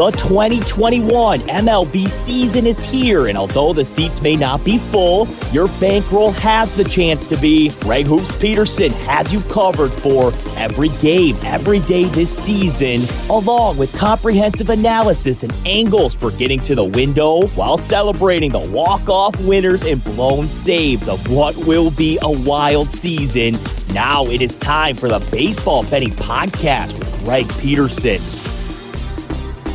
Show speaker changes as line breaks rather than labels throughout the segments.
The 2021 MLB season is here, and although the seats may not be full, your bankroll has the chance to be. Greg Hoops Peterson has you covered for every game, every day this season, along with comprehensive analysis and angles for getting to the window while celebrating the walk-off winners and blown saves of what will be a wild season. Now it is time for the Baseball Betting Podcast with Greg Peterson.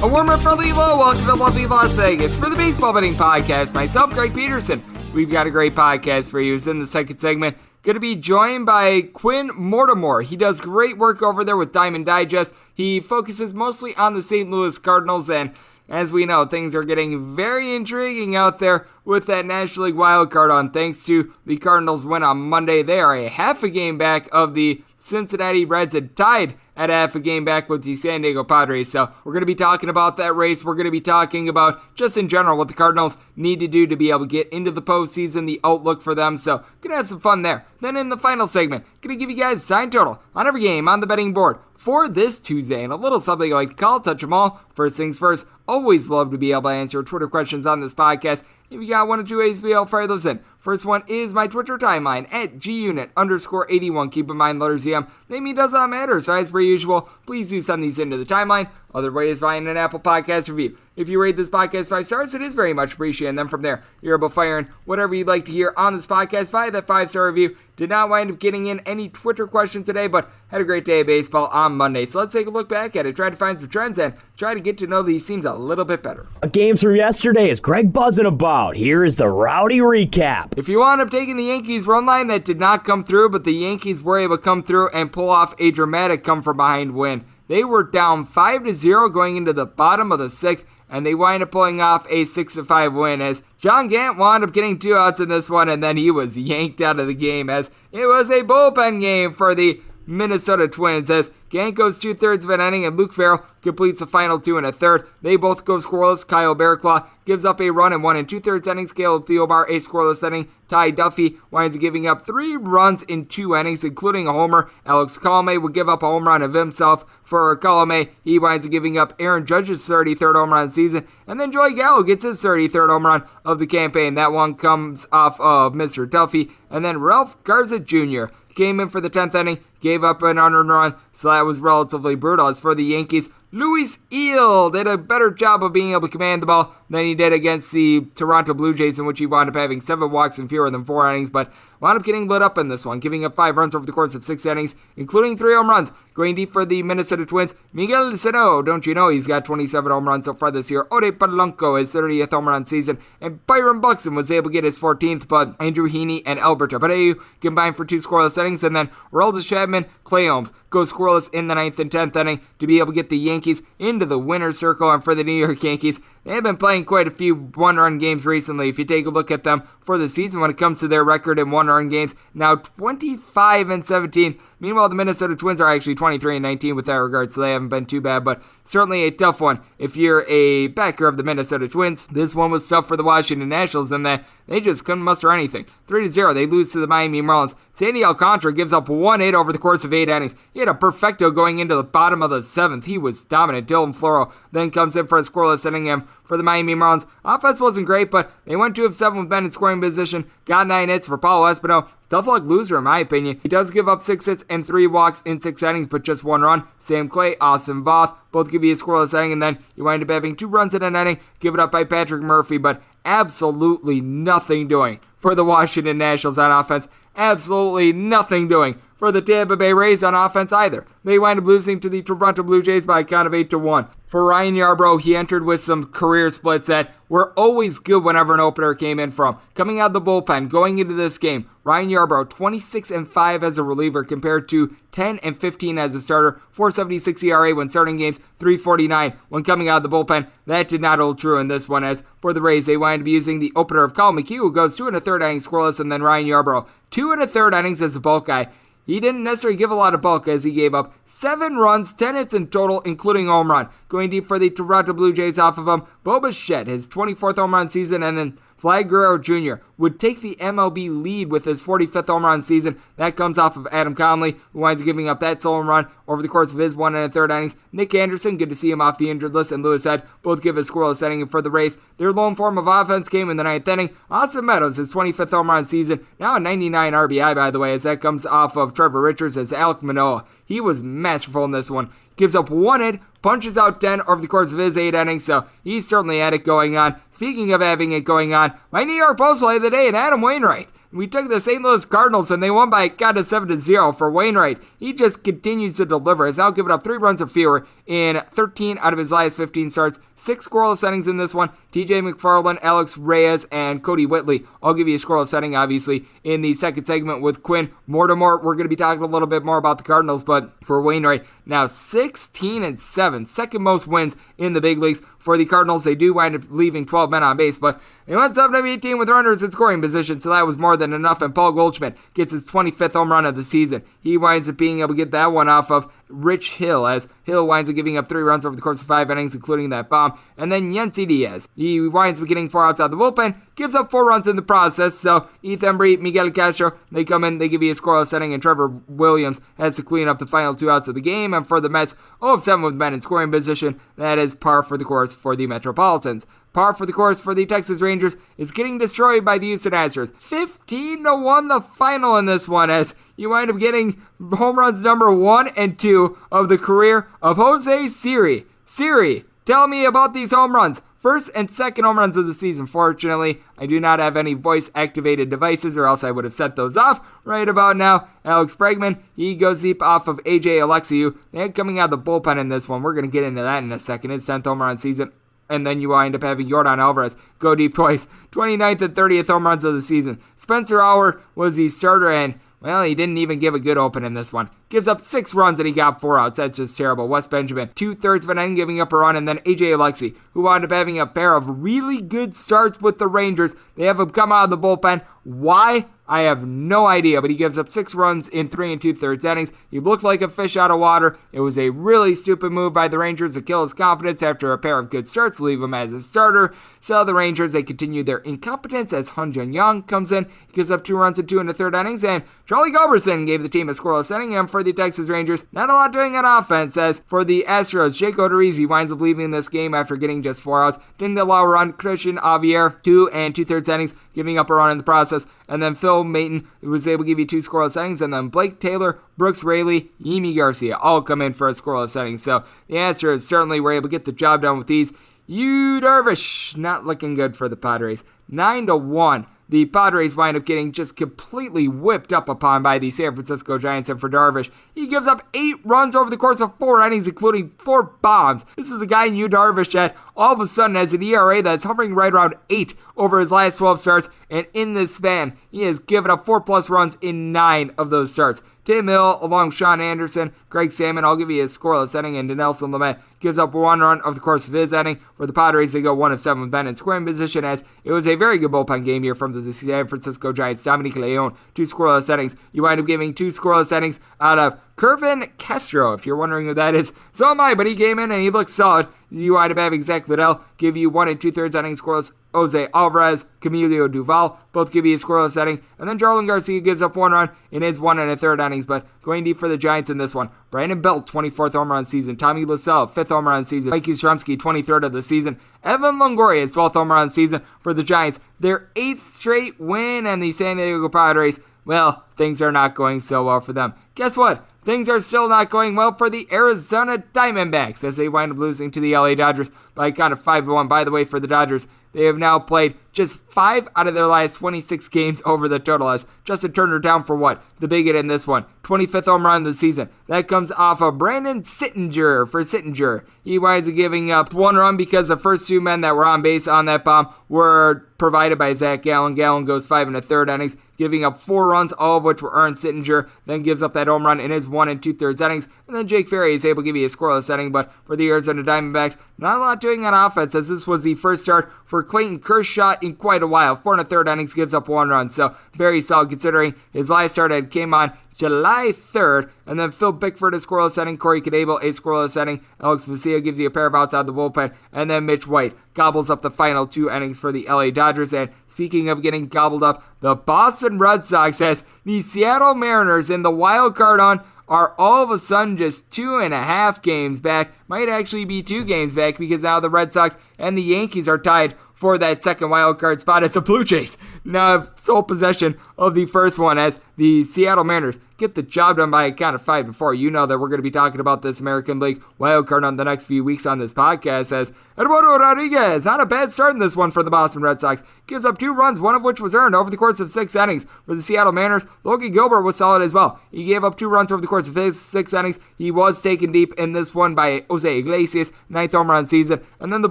A warm and friendly hello, welcome to lovely Las Vegas for the Baseball Betting Podcast. Myself, Greg Peterson. We've got a great podcast for you. It's in the second segment. Going to be joined by Quinn Mortimore. He does great work over there with Diamond Digest. He focuses mostly on the St. Louis Cardinals, and as we know, things are getting very intriguing out there with that National League wildcard on. Thanks to the Cardinals' win on Monday, they are a half a game back of the Cincinnati Reds, had tied at half a game back with the San Diego Padres. So we're going to be talking about that race. We're going to be talking about just in general what the Cardinals need to do to be able to get into the postseason, the outlook for them. So going to have some fun there. Then in the final segment, going to give you guys a sign total on every game on the betting board for this Tuesday, and a little something I like to call touch them all. First things first, always love to be able to answer Twitter questions on this podcast. If you got one or two ways to be able to fire those in. First one is my Twitter timeline at gunit_81. Keep in mind, letters EM. Name does not matter, so as per usual, please do send these into the timeline. Other way is via an Apple Podcast review. If you rate this podcast 5 stars, it is very much appreciated. And then from there, you're able to fire in whatever you'd like to hear on this podcast via that 5-star review. Did not wind up getting in any Twitter questions today, but had a great day of baseball on Monday. So let's take a look back at it, try to find some trends, and try to get to know these teams a little bit better.
Games from yesterday is Greg buzzing about. Here is the rowdy recap.
If you wound up taking the Yankees run line, that did not come through, but the Yankees were able to come through and pull off a dramatic come-from-behind win. They were down 5-0 going into the bottom of the 6th, and they wind up pulling off a 6-5 win as John Gant wound up getting 2 outs in this one, and then he was yanked out of the game as it was a bullpen game for the Minnesota Twins as Gant goes 2/3 of an inning and Luke Farrell completes the final 2 1/3. They both go scoreless. Kyle Bearclaw gives up a run in 1 2/3 innings. Caleb Thielbar a scoreless inning. Ty Duffy winds up giving up 3 runs in 2 innings, including a homer. Alex Colomé would give up a home run of himself. For Colomé, he winds up giving up Aaron Judge's 33rd home run of the season, and then Joey Gallo gets his 33rd home run of the campaign. That one comes off of Mr. Duffy, and then Ralph Garza Jr. came in for the 10th inning, gave up an unearned run, so that was relatively brutal. As for the Yankees, Luis Eel did a better job of being able to command the ball than he did against the Toronto Blue Jays, in which he wound up having 7 walks in fewer than 4 innings, but wound up getting lit up in this one, giving up 5 runs over the course of 6 innings, including 3 home runs. Going deep for the Minnesota Twins, Miguel Sano, don't you know he's got 27 home runs so far this year. Ode Polanco, his 30th home run season, and Byron Buxton was able to get his 14th, but Andrew Heaney and Albert Abreu combined for 2 scoreless innings, and then Aroldis Chapman, Clay Holmes goes scoreless in the 9th and 10th inning to be able to get the Yankees into the winner's circle. And for the New York Yankees, they have been playing quite a few one-run games recently. If you take a look at them for the season when it comes to their record in one-run games, now 25-17. Meanwhile, the Minnesota Twins are actually 23-19 with that regard, so they haven't been too bad, but certainly a tough one if you're a backer of the Minnesota Twins. This one was tough for the Washington Nationals in that they just couldn't muster anything. 3-0, they lose to the Miami Marlins. Sandy Alcantara gives up 1 hit over the course of 8 innings. He had a perfecto going into the bottom of the 7th. He was dominant. Dylan Floro then comes in for a scoreless inning, and for the Miami Marlins, offense wasn't great, but they went 2 of 7 with men in scoring position, got 9 hits for Paulo Espino. Tough luck loser, in my opinion. He does give up 6 hits and 3 walks in 6 innings, but just 1 run. Sam Clay, Austin Voth, both give you a scoreless inning, and then you wind up having 2 runs in an inning, give it up by Patrick Murphy, but absolutely nothing doing for the Washington Nationals on offense. Absolutely nothing doing for the Tampa Bay Rays on offense either. They wind up losing to the Toronto Blue Jays by a count of 8-1. For Ryan Yarbrough, he entered with some career splits that were always good whenever an opener came in from. Coming out of the bullpen, going into this game, Ryan Yarbrough 26-5 as a reliever compared to 10-15 as a starter, 4.76 ERA when starting games, 3.49 when coming out of the bullpen. That did not hold true in this one, as for the Rays, they wind up using the opener of Kyle McHugh, who goes 2 1/3 innings scoreless, and then Ryan Yarbrough 2 1/3 innings as a bulk guy. He didn't necessarily give a lot of bulk as he gave up 7 runs, 10 hits in total, including a home run. Going deep for the Toronto Blue Jays off of him, Bo Bichette, his 24th home run season, and then Vlad Guerrero Jr. would take the MLB lead with his 45th home run season. That comes off of Adam Conley, who winds up giving up that solo home run over the course of his 1 1/3 innings. Nick Anderson, good to see him off the injured list, and Lewis Head both give a scoreless inning. And for the Rays, their lone form of offense came in the 9th inning. Austin Meadows, his 25th home run season, now a 99 RBI, by the way, as that comes off of Trevor Richards as Alek Manoah. He was masterful in this one. Gives up 1 hit, punches out 10 over the course of his 8 innings, so he certainly had it going on. Speaking of having it going on, my New York Post play of the day, and Adam Wainwright. We took the St. Louis Cardinals, and they won by a count of 7-0 for Wainwright. He just continues to deliver. Has now given up 3 runs or fewer in 13 out of his last 15 starts. 6 scoreless innings in this one. TJ McFarland, Alex Reyes, and Cody Whitley. I'll give you a scoreless inning, obviously, in the second segment with Quinn Mortimore. We're going to be talking a little bit more about the Cardinals, but for Wainwright, now 16-7. Second most wins in the big leagues for the Cardinals. They do wind up leaving 12 men on base, but they went 7-18 with runners in scoring position, so that was more than enough. And Paul Goldschmidt gets his 25th home run of the season. He winds up being able to get that one off of Rich Hill, as Hill winds up giving up 3 runs over the course of 5 innings, including that bomb. And then Yency Diaz, he winds up getting 4 outs out of the bullpen, gives up 4 runs in the process. So Ethan Embry, Miguel Castro, they come in, they give you a scoreless inning, and Trevor Williams has to clean up the final 2 outs of the game. And for the Mets, 0-7 with men in scoring position. That is par for the course for the Metropolitans. Par for the course for the Texas Rangers is getting destroyed by the Houston Astros. 15-1 the final in this one, as you wind up getting home runs number 1 and 2 of the career of Jose Siri. Siri, tell me about these home runs. First and second home runs of the season. Fortunately, I do not have any voice-activated devices, or else I would have set those off right about now. Alex Bregman, he goes deep off of A.J. Alexiou. They're coming out of the bullpen in this one. We're going to get into that in a second. His 10th home run season. And then you wind up having Yordan Alvarez go deep twice. 29th and 30th home runs of the season. Spencer Howard was the starter, and, well, he didn't even give a good open in this one. Gives up 6 runs and he got 4 outs. That's just terrible. Wes Benjamin, 2/3 of an inning, giving up a run. And then A.J. Alexy, who wound up having a pair of really good starts with the Rangers. They have him come out of the bullpen. Why? I have no idea, but he gives up 6 runs in 3 2/3 innings. He looked like a fish out of water. It was a really stupid move by the Rangers to kill his confidence after a pair of good starts, leave him as a starter. So the Rangers, they continue their incompetence as Hyun-Jin Young comes in. He gives up 2 runs in 2 1/3 innings, and Charlie Culberson gave the team a scoreless inning. And for the Texas Rangers, not a lot doing on offense, as for the Astros, Jake Odorizzi winds up leaving this game after getting just 4 outs. Didn't allow a run. Christian Javier, 2 2/3 innings, giving up a run in the process. And then Phil Maton was able to give you 2 scoreless innings. And then Blake Taylor, Brooks Raley, Yimi Garcia all come in for a scoreless inning. So the Astros certainly were able to get the job done with these. Yu Darvish, not looking good for the Padres. 9-1. The Padres wind up getting just completely whipped up upon by the San Francisco Giants. And for Darvish, he gives up 8 runs over the course of 4 innings, including 4 bombs. This is a guy, Yu Darvish, that all of a sudden has an ERA that's hovering right around 8 over his last 12 starts. And in this span, he has given up 4+ runs in 9 of those starts. Tim Hill, along with Sean Anderson, Greg Salmon, I'll give you a scoreless inning, and Dinelson Lamet gives up 1 run over the course of his inning. For the Padres, they go 1-7 with men in scoring position, as it was a very good bullpen game here from the San Francisco Giants. Dominic Leone, 2 scoreless innings. You wind up giving 2 scoreless innings out of Kervin Castro, if you're wondering who that is. So am I, but he came in and he looked solid. You wind up having Zach Liddell give you 1 2/3 innings scoreless. Jose Alvarez, Camilo Duval, both give you a scoreless inning. And then Jarlin Garcia gives up 1 run in his 1 1/3 innings, but going deep for the Giants in this one. Brandon Belt, 24th home run season. Tommy Lassell, 5th home run season. Mike Yastrzemski, 23rd of the season. Evan Longoria, 12th home run season for the Giants. Their 8th straight win, and the San Diego Padres, well, things are not going so well for them. Guess what? Things are still not going well for the Arizona Diamondbacks, as they wind up losing to the LA Dodgers by a count of 5-1. By the way, for the Dodgers, they have now played just 5 out of their last 26 games over the total, as Justin Turner down for what? The big hit in this one. 25th home run of the season. That comes off of Brandon Sittinger for Sittinger. He winds up giving up 1 run because the first 2 men that were on base on that bomb were provided by Zach Gallen. Gallen goes 5 1/3 innings, giving up 4 runs, all of which were earned. Sittinger then gives up that home run in his 1 2/3 innings. And then Jake Ferry is able to give you a scoreless inning, but for the Arizona Diamondbacks, not a lot doing on offense, as this was the first start for Clayton Kershaw in quite a while. 4 1/3 innings, gives up 1 run, so very solid considering his last start had came on July 3rd. And then Phil Bickford a scoreless inning, Corey Knebel a scoreless inning, Alex Vesia gives you a pair of outs out of the bullpen, and then Mitch White gobbles up the final 2 innings for the LA Dodgers. And speaking of getting gobbled up, the Boston Red Sox has the Seattle Mariners in the wild card hunt are all of a sudden just 2.5 games back. Might actually be 2 games back because now the Red Sox and the Yankees are tied for that second wild card spot as the Blue Jays now have sole possession of the first one as the Seattle Mariners get the job done by a count of 5-4. You know that we're going to be talking about this American League wild card on the next few weeks on this podcast as Eduardo Rodriguez, not a bad start in this one for the Boston Red Sox, gives up 2 runs, one of which was earned over the course of 6 innings. For the Seattle Mariners, Logan Gilbert was solid as well. He gave up 2 runs over the course of his 6 innings. He was taken deep in this one by Jose Iglesias, 9th home run season, and then the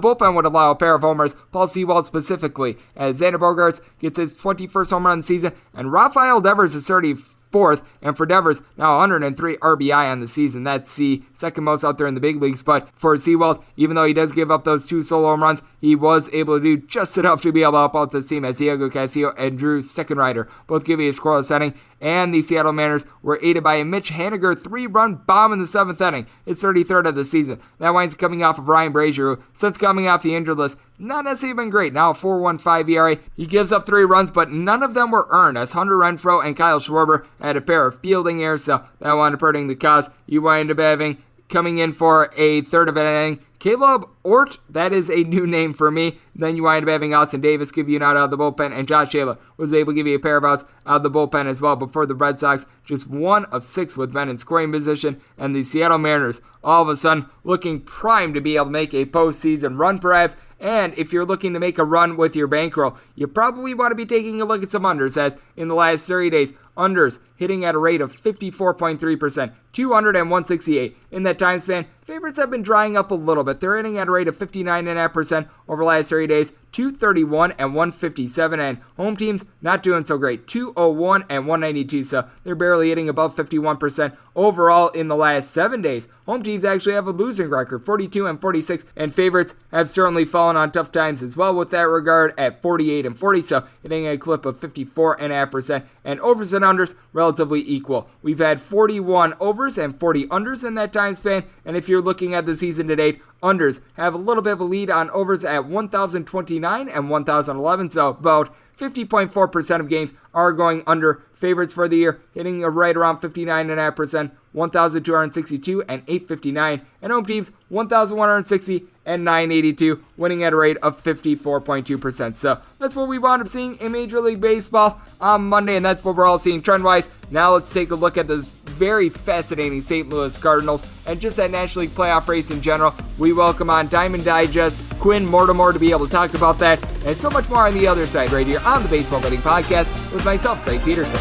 bullpen would allow a pair of homers, Paul Sewald specifically, as Xander Bogaerts gets his 21st home run season, and Rafael Devers is 34th, and for Devers, now 103 RBI on the season. That's the second most out there in the big leagues, but for Sewald, even though he does give up those 2 solo home runs, he was able to do just enough to be able to help out this team as Diego Castillo and Drew Steckenrider both give you a scoreless inning, and the Seattle Mariners were aided by a Mitch Haniger 3-run bomb in the 7th inning, his 33rd of the season. That winds coming off of Ryan Brazier, who, since coming off the injured list, not necessarily been great. Now a 4.15 ERA. He gives up 3 runs, but none of them were earned, as Hunter Renfroe and Kyle Schwarber had a pair of fielding errors, so that wound up hurting the cause. You wind up having, coming in for a third of an inning, Caleb Ort, that is a new name for me. Then you wind up having Austin Davis give you an out of the bullpen, and Josh Taylor was able to give you a pair of outs out of the bullpen as well. But for the Red Sox, just 1 of 6 with men in scoring position, and the Seattle Mariners all of a sudden looking primed to be able to make a postseason run perhaps. And if you're looking to make a run with your bankroll, you probably want to be taking a look at some unders, as in the last 30 days, unders hitting at a rate of 54.3%, 200 and 168. In that time span, favorites have been drying up a little bit. They're hitting at a rate of 59.5% over the last 30 days, 231 and 157, and home teams not doing so great, 201 and 192, so they're barely hitting above 51% overall in the last 7 days. Home teams actually have a losing record, 42 and 46, and favorites have certainly fallen on tough times as well with that regard at 48 and 40, so hitting a clip of 54.5%, and overs and unders relatively equal. We've had 41 overs and 40 unders in that time span, and if you're looking at the season to date, unders have a little bit of a lead on overs at 1,029 and 1,011, so about 50.4% of games are going under. Favorites for the year hitting right around 59.5%, 1,262 and 859, and home teams 1,160 and 982, winning at a rate of 54.2%. So that's what we wound up seeing in Major League Baseball on Monday, and that's what we're all seeing trend-wise. Now let's take a look at this very fascinating St. Louis Cardinals and just that National League playoff race in general. We welcome on Diamond Digest Quinn Mortimore to be able to talk about that and so much more on the other side right here on the Baseball Betting Podcast with myself, Greg Peterson.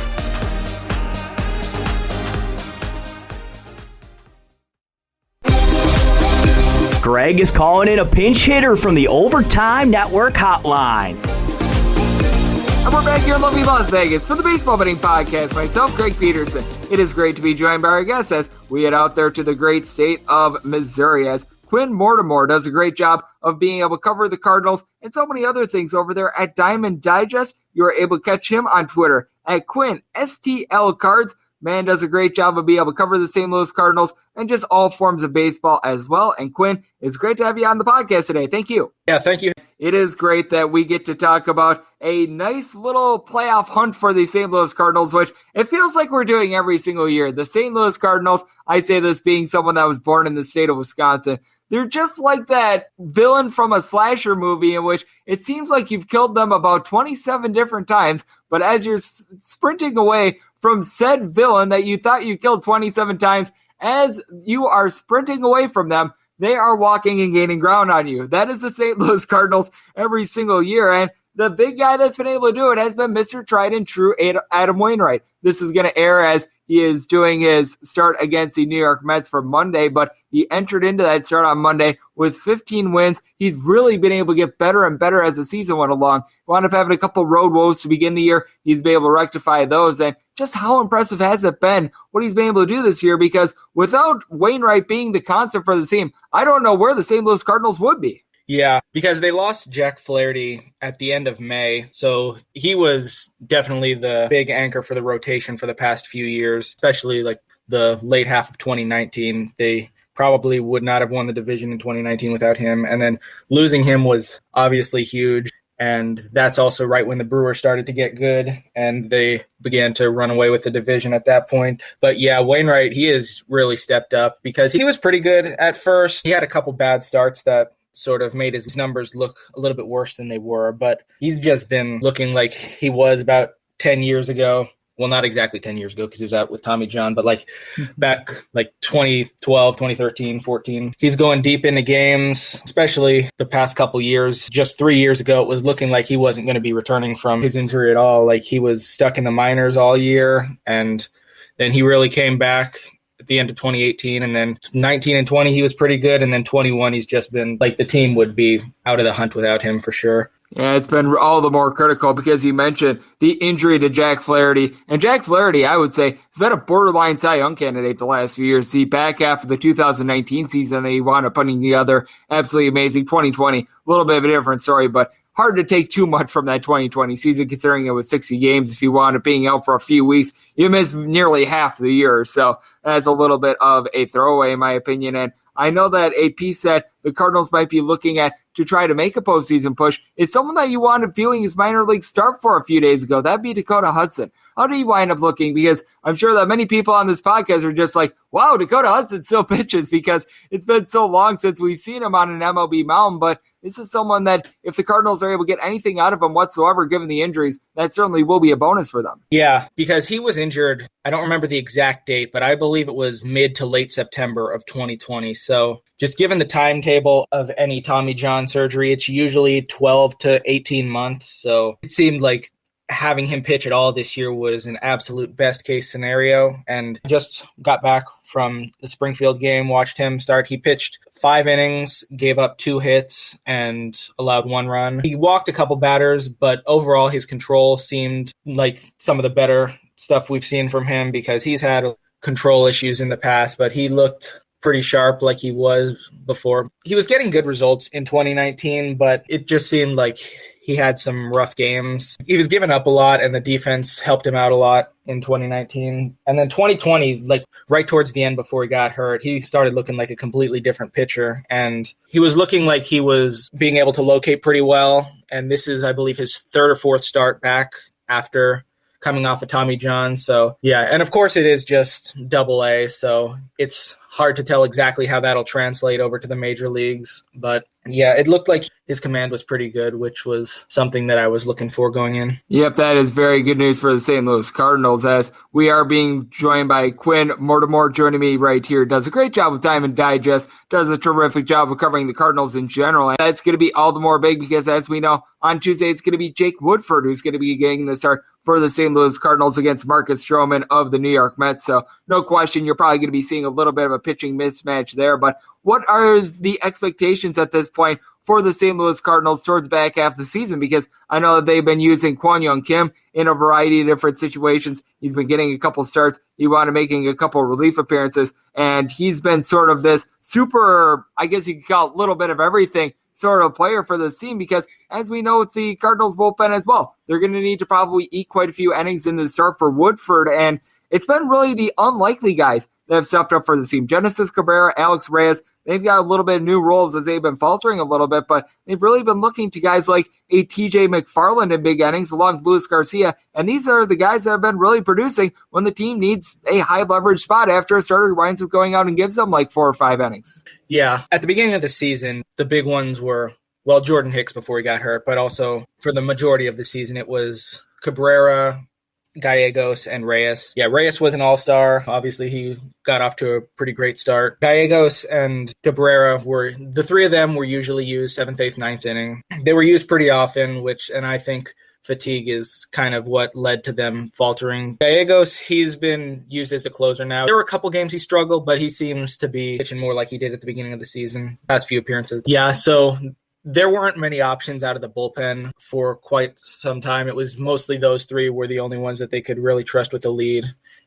Greg is calling in a pinch hitter from the Overtime Network hotline.
And we're back here in lovely Las Vegas for the Baseball Betting Podcast. Myself, Greg Peterson. It is great to be joined by our guests as we head out there to the great state of Missouri, as Quinn Mortimore does a great job of being able to cover the Cardinals and so many other things over there at Diamond Digest. You are able to catch him on Twitter at Quinn STL Cards. Man does a great job of being able to cover the St. Louis Cardinals and just all forms of baseball as well. And Quinn, it's great to have you on the podcast today. Thank you.
Yeah, thank you.
It is great that we get to talk about a nice little playoff hunt for the St. Louis Cardinals, which it feels like we're doing every single year. The St. Louis Cardinals, I say this being someone that was born in the state of Wisconsin, they're just like that villain from a slasher movie in which it seems like you've killed them about 27 different times, but as you're sprinting away from said villain that you thought you killed 27 times, as you are sprinting away from them, they are walking and gaining ground on you. That is the St. Louis Cardinals every single year, and the big guy that's been able to do it has been Mr. Tried and True Adam Wainwright. This is going to air as he is doing his start against the New York Mets for Monday, but he entered into that start on Monday with 15 wins. He's really been able to get better and better as the season went along. Wound up having a couple road woes to begin the year. He's been able to rectify those, and just how impressive has it been what he's been able to do this year, because without Wainwright being the constant for the team, I don't know where the St. Louis Cardinals would be.
Yeah, because they lost Jack Flaherty at the end of May, so he was definitely the big anchor for the rotation for the past few years, especially like the late half of 2019. They probably would not have won the division in 2019 without him, and then losing him was obviously huge. And that's also right when the Brewers started to get good and they began to run away with the division at that point. But yeah, Wainwright, he has really stepped up because he was pretty good at first. He had a couple bad starts that sort of made his numbers look a little bit worse than they were, but he's just been looking like he was about 10 years ago. Well, not exactly 10 years ago because he was out with Tommy John, but like back like 2012, 2013, 14. He's going deep into games, especially the past couple years. Just 3 years ago, it was looking like he wasn't going to be returning from his injury at all. Like he was stuck in the minors all year, and then he really came back at the end of 2018, and then 19 and 20, he was pretty good, and then 21, he's just been like the team would be out of the hunt without him for sure.
Yeah, it's been all the more critical because you mentioned the injury to Jack Flaherty. And Jack Flaherty, I would say, has been a borderline Cy Young candidate the last few years. The back half of the 2019 season, they wound up putting together absolutely amazing. 2020, a little bit of a different story, but hard to take too much from that 2020 season considering it was 60 games. If you wound up being out for a few weeks, you missed nearly half the year. So that's a little bit of a throwaway in my opinion. And I know that a piece that the Cardinals might be looking at to try to make a postseason push is someone that you wound up viewing his minor league start for a few days ago. That'd be Dakota Hudson. How do you wind up looking? Because I'm sure that many people on this podcast are just like, wow, Dakota Hudson still pitches because it's been so long since we've seen him on an MLB mound. But this is someone that if the Cardinals are able to get anything out of him whatsoever, given the injuries, that certainly will be a bonus for them.
Yeah, because he was injured. I don't remember the exact date, but I believe it was mid to late September of 2020. So just given the timetable of any Tommy John surgery, it's usually 12 to 18 months. So it seemed like having him pitch at all this year was an absolute best case scenario. And just got back from the Springfield game, watched him start. He pitched 5 innings, gave up 2 hits, and allowed 1 run. He walked a couple batters, but overall his control seemed like some of the better stuff we've seen from him because he's had control issues in the past, but he looked pretty sharp like he was before. He was getting good results in 2019, but it just seemed like he had some rough games. He was giving up a lot, and the defense helped him out a lot in 2019. And then 2020, like right towards the end before he got hurt, he started looking like a completely different pitcher. And he was looking like he was being able to locate pretty well. And this is, I believe, his 3rd or 4th start back after coming off of Tommy John. So, yeah. And, of course, it is just Double-A, so it's hard to tell exactly how that'll translate over to the major leagues. But, yeah, it looked like his command was pretty good, which was something that I was looking for going in.
Yep, that is very good news for the St. Louis Cardinals, as we are being joined by Quinn Mortimore joining me right here. Does a great job with Diamond Digest, does a terrific job of covering the Cardinals in general. And that's going to be all the more big because, as we know, on Tuesday it's going to be Jake Woodford who's going to be getting the start for the St. Louis Cardinals against Marcus Stroman of the New York Mets. So no question, you're probably going to be seeing a little bit of a pitching mismatch there. But what are the expectations at this point for the St. Louis Cardinals towards the back half of the season? Because I know that they've been using Kwon Young Kim in a variety of different situations. He's been getting a couple starts. He wound up making a couple relief appearances. And he's been sort of this super, I guess you could call it a little bit of everything sort of player for this team, because as we know with the Cardinals bullpen as well, they're going to need to probably eat quite a few innings in the start for Woodford, and it's been really the unlikely guys that have stepped up for the team. Genesis Cabrera, Alex Reyes, they've got a little bit of new roles as they've been faltering a little bit, but they've really been looking to guys like a TJ McFarland in big innings along with Luis Garcia, and these are the guys that have been really producing when the team needs a high leverage spot after a starter winds up going out and gives them like 4 or 5 innings.
Yeah, at the beginning of the season, the big ones were, well, Jordan Hicks before he got hurt, but also for the majority of the season, it was Cabrera, Gallegos, and Reyes. Yeah, Reyes was an all-star. Obviously, he got off to a pretty great start. Gallegos and Cabrera the 3 of them were usually used 7th, 8th, 9th inning. They were used pretty often, and I think fatigue is kind of what led to them faltering. Gallegos, he's been used as a closer now. There were a couple games he struggled, but he seems to be pitching more like he did at the beginning of the season, past few appearances. Yeah, so there weren't many options out of the bullpen for quite some time. It was mostly those 3 were the only ones that they could really trust with the lead.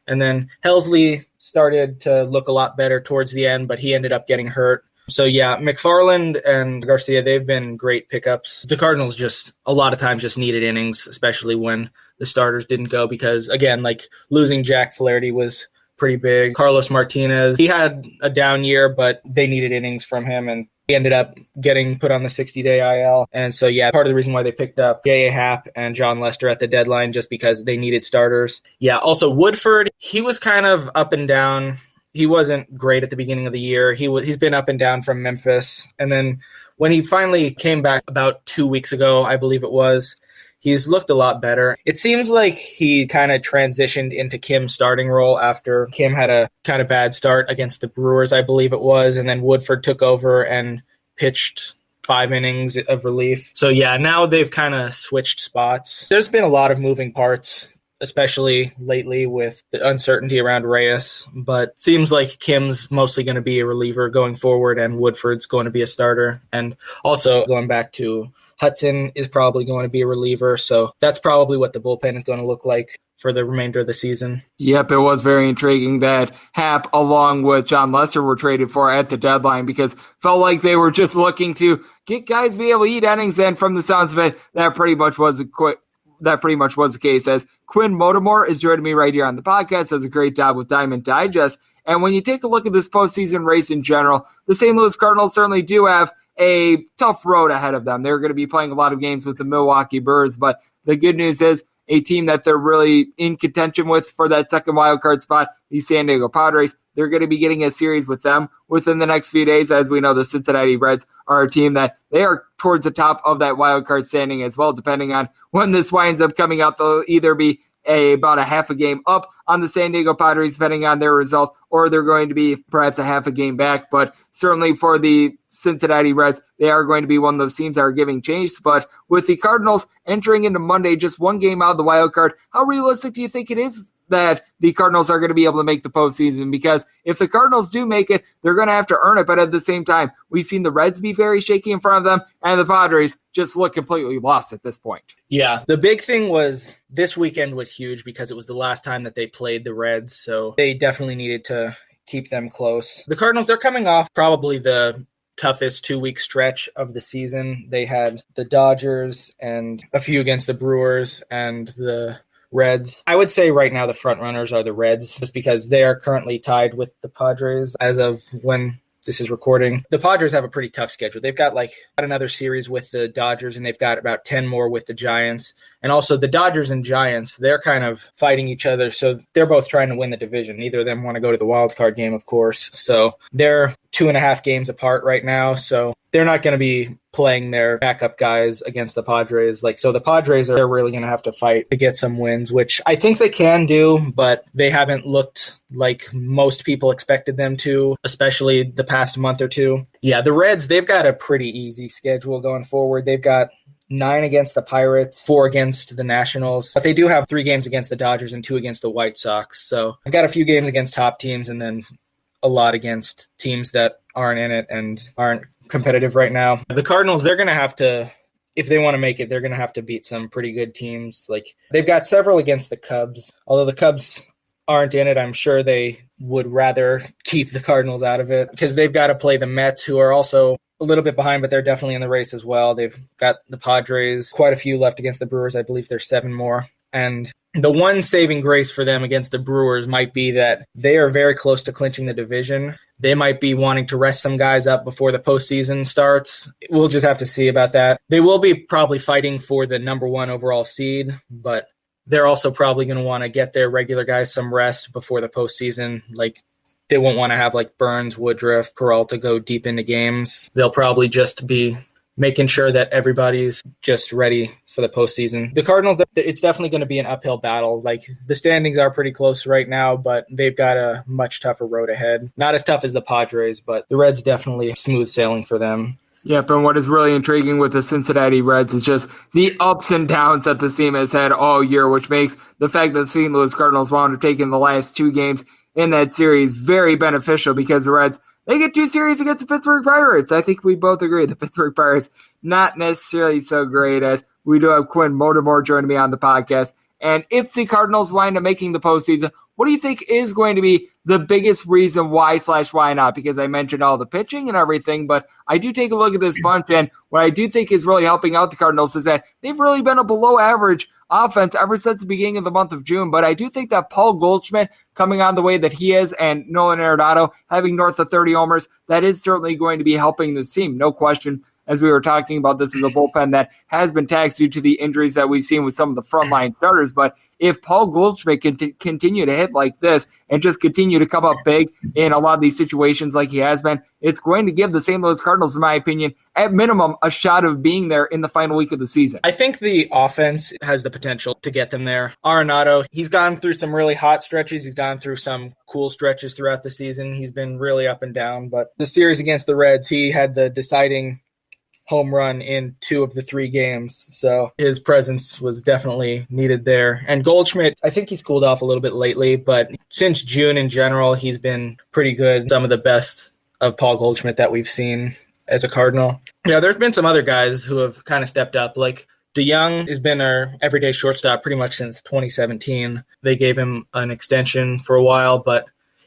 And then Helsley started to look a lot better towards the end, but he ended up getting hurt So yeah, McFarland and Garcia, they've been great pickups. The Cardinals just a lot of times just needed innings, especially when the starters didn't go, because again, like losing Jack Flaherty was pretty big. Carlos Martinez, he had a down year, but they needed innings from him, and he ended up getting put on the 60-day IL. And so, yeah, part of the reason why they picked up J.A. Happ and John Lester at the deadline, just because they needed starters. Yeah, also Woodford, he was kind of up and down. He wasn't great at the beginning of the year. He's been up and down from Memphis. And then when he finally came back about 2 weeks ago, I believe it was, he's looked a lot better. It seems like he kind of transitioned into Kim's starting role after Kim had a kind of bad start against the Brewers, I believe it was, and then Woodford took over and pitched 5 innings of relief. So yeah, now they've kind of switched spots. There's been a lot of moving parts, especially lately with the uncertainty around Reyes, but seems like Kim's mostly going to be a reliever going forward and Woodford's going to be a starter. And also going back to Hudson is probably going to be a reliever, so that's probably what the bullpen is going to look like for the remainder of the season.
Yep, it was very intriguing that Happ along with John Lester were traded for at the deadline, because felt like they were just looking to get guys to be able to eat innings, and from the sounds of it, that pretty much was the case, as Quinn Mortimore is joining me right here on the podcast, does a great job with Diamond Digest. And when you take a look at this postseason race in general, the St. Louis Cardinals certainly do have a tough road ahead of them. They're going to be playing a lot of games with the Milwaukee Brewers, but the good news is a team that they're really in contention with for that second wild card spot, the San Diego Padres. They're going to be getting a series with them within the next few days. As we know, the Cincinnati Reds are a team that they are towards the top of that wild card standing as well, depending on when this winds up coming out. They'll either be about a half a game up on the San Diego Padres, depending on their result, or they're going to be perhaps a half a game back. But certainly for the Cincinnati Reds, they are going to be one of those teams that are giving chase. But with the Cardinals entering into Monday, just one game out of the wild card, how realistic do you think it is that the Cardinals are going to be able to make the postseason? Because if the Cardinals do make it, they're going to have to earn it. But at the same time, we've seen the Reds be very shaky in front of them, and the Padres just look completely lost at this point.
Yeah, the big thing was this weekend was huge because it was the last time that they played the Reds, so they definitely needed to keep them close. The Cardinals, they're coming off probably the toughest 2-week stretch of the season. They had the Dodgers and a few against the Brewers and the Reds. I would say right now the front runners are the Reds, just because they are currently tied with the Padres as of when this is recording. The Padres have a pretty tough schedule. They've got another series with the Dodgers, and they've got about 10 more with the Giants. And also the Dodgers and Giants, they're kind of fighting each other, so they're both trying to win the division. Neither of them want to go to the wild card game, of course. So they're 2.5 games apart right now, so they're not going to be playing their backup guys against the Padres. So the Padres are really going to have to fight to get some wins, which I think they can do, but they haven't looked like most people expected them to, especially the past month or two. Yeah, the Reds, they've got a pretty easy schedule going forward. They've got 9 against the Pirates, 4 against the Nationals, but they do have 3 games against the Dodgers and 2 against the White Sox. So I've got a few games against top teams and then a lot against teams that aren't in it and aren't competitive right now. The Cardinals, they're going to have to, if they want to make it, they're going to have to beat some pretty good teams. They've got several against the Cubs. Although the Cubs aren't in it, I'm sure they would rather keep the Cardinals out of it because they've got to play the Mets, who are also a little bit behind, but they're definitely in the race as well. They've got the Padres, quite a few left against the Brewers. I believe there's 7 more. And the one saving grace for them against the Brewers might be that they are very close to clinching the division. They might be wanting to rest some guys up before the postseason starts. We'll just have to see about that. They will be probably fighting for the number 1 overall seed, but they're also probably going to want to get their regular guys some rest before the postseason. They won't want to have Burns, Woodruff, Peralta go deep into games. They'll probably just be making sure that everybody's just ready for the postseason. The Cardinals, it's definitely going to be an uphill battle. The standings are pretty close right now, but they've got a much tougher road ahead. Not as tough as the Padres, but the Reds definitely smooth sailing for them.
Yep, and what is really intriguing with the Cincinnati Reds is just the ups and downs that the team has had all year, which makes the fact that the St. Louis Cardinals wound up taking the last 2 games in that series very beneficial, because the Reds, they get 2 series against the Pittsburgh Pirates. I think we both agree the Pittsburgh Pirates not necessarily so great, as we do have Quinn Mortimore joining me on the podcast. And if the Cardinals wind up making the postseason, what do you think is going to be the biggest reason why not, because I mentioned all the pitching and everything, but I do take a look at this bunch, and what I do think is really helping out the Cardinals is that they've really been a below average offense ever since the beginning of the month of June. But I do think that Paul Goldschmidt coming on the way that he is and Nolan Arenado having north of 30 homers, that is certainly going to be helping this team. No question. As we were talking about, this is a bullpen that has been taxed due to the injuries that we've seen with some of the frontline starters. But if Paul Goldschmidt can continue to hit like this and just continue to come up big in a lot of these situations like he has been, it's going to give the St. Louis Cardinals, in my opinion, at minimum, a shot of being there in the final week of the season.
I think the offense has the potential to get them there. Arenado, he's gone through some really hot stretches. He's gone through some cool stretches throughout the season. He's been really up and down. But the series against the Reds, he had the deciding home run in 2 of the 3 games. So his presence was definitely needed there. And Goldschmidt, I think he's cooled off a little bit lately, but since June in general, he's been pretty good. Some of the best of Paul Goldschmidt that we've seen as a Cardinal. Yeah, there's been some other guys who have kind of stepped up. Like DeYoung has been our everyday shortstop pretty much since 2017. They gave him an extension for a while, but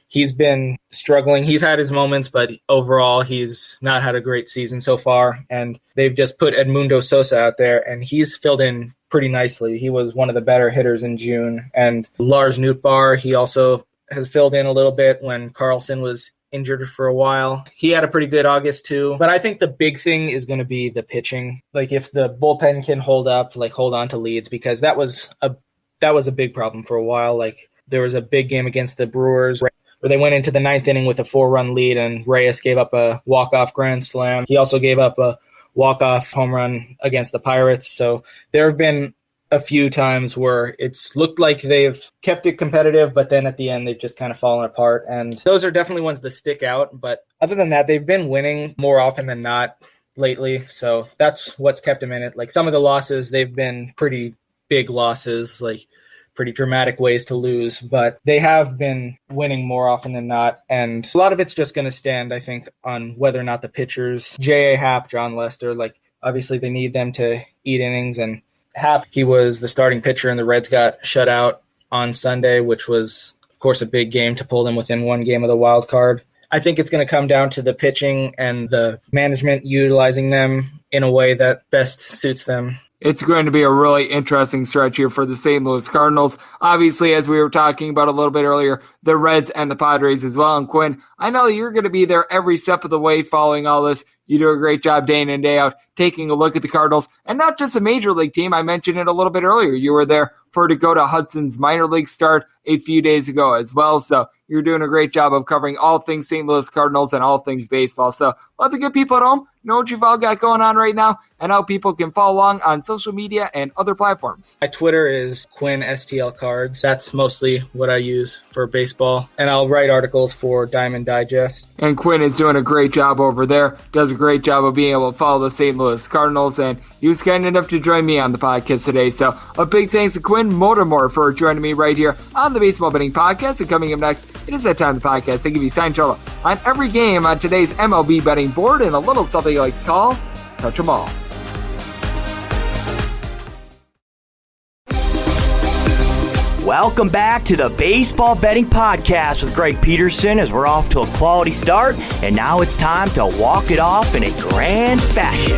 he's been struggling. He's had his moments, but overall he's not had a great season so far. And they've just put Edmundo Sosa out there, and he's filled in pretty nicely. He was one of the better hitters in June. And Lars Nootbaar, he also has filled in a little bit when Carlson was injured for a while. He had a pretty good August too. But I think the big thing is going to be the pitching. Like if the bullpen can hold up, like hold on to leads, because that was a big problem for a while. Like there was a big game against the Brewers where they went into the 9th inning with a 4-run lead, and Reyes gave up a walk-off grand slam. He also gave up a walk-off home run against the Pirates. So there have been a few times where it's looked like they've kept it competitive, but then at the end they've just kind of fallen apart. And those are definitely ones that stick out. But other than that, they've been winning more often than not lately. So that's what's kept them in it. Like some of the losses, they've been pretty big losses, like pretty dramatic ways to lose, but they have been winning more often than not. And a lot of it's just going to stand, I think, on whether or not the pitchers, J.A. Happ, John Lester, like obviously they need them to eat innings. And Happ, he was the starting pitcher, and the Reds got shut out on Sunday, which was, of course, a big game to pull them within 1 game of the wild card. I think it's going to come down to the pitching and the management utilizing them in a way that best suits them.
It's going to be a really interesting stretch here for the St. Louis Cardinals. Obviously, as we were talking about a little bit earlier, the Reds and the Padres as well. And Quinn, I know you're going to be there every step of the way following all this. You do a great job day in and day out taking a look at the Cardinals, and not just a major league team. I mentioned it a little bit earlier. You were there for Dakota Hudson's minor league start a few days ago as well. So you're doing a great job of covering all things St. Louis Cardinals and all things baseball. So let the good people at home know what you've all got going on right now and how people can follow along on social media and other platforms.
My Twitter is Quinn STL Cards. That's mostly what I use for baseball. And I'll write articles for Diamond Digest.
And Quinn is doing a great job over there. Does a great job of being able to follow the St. Louis Cardinals. And he was kind enough to join me on the podcast today. So a big thanks to Quinn Mortimore for joining me right here on the Baseball Betting Podcast. And coming up next, it is that time of the podcast. I give you signed total on every game on today's MLB betting board and a little something you like to call Touch 'em All.
Welcome back to the Baseball Betting Podcast with Greg Peterson, as we're off to a quality start, and now it's time to walk it off in a grand fashion.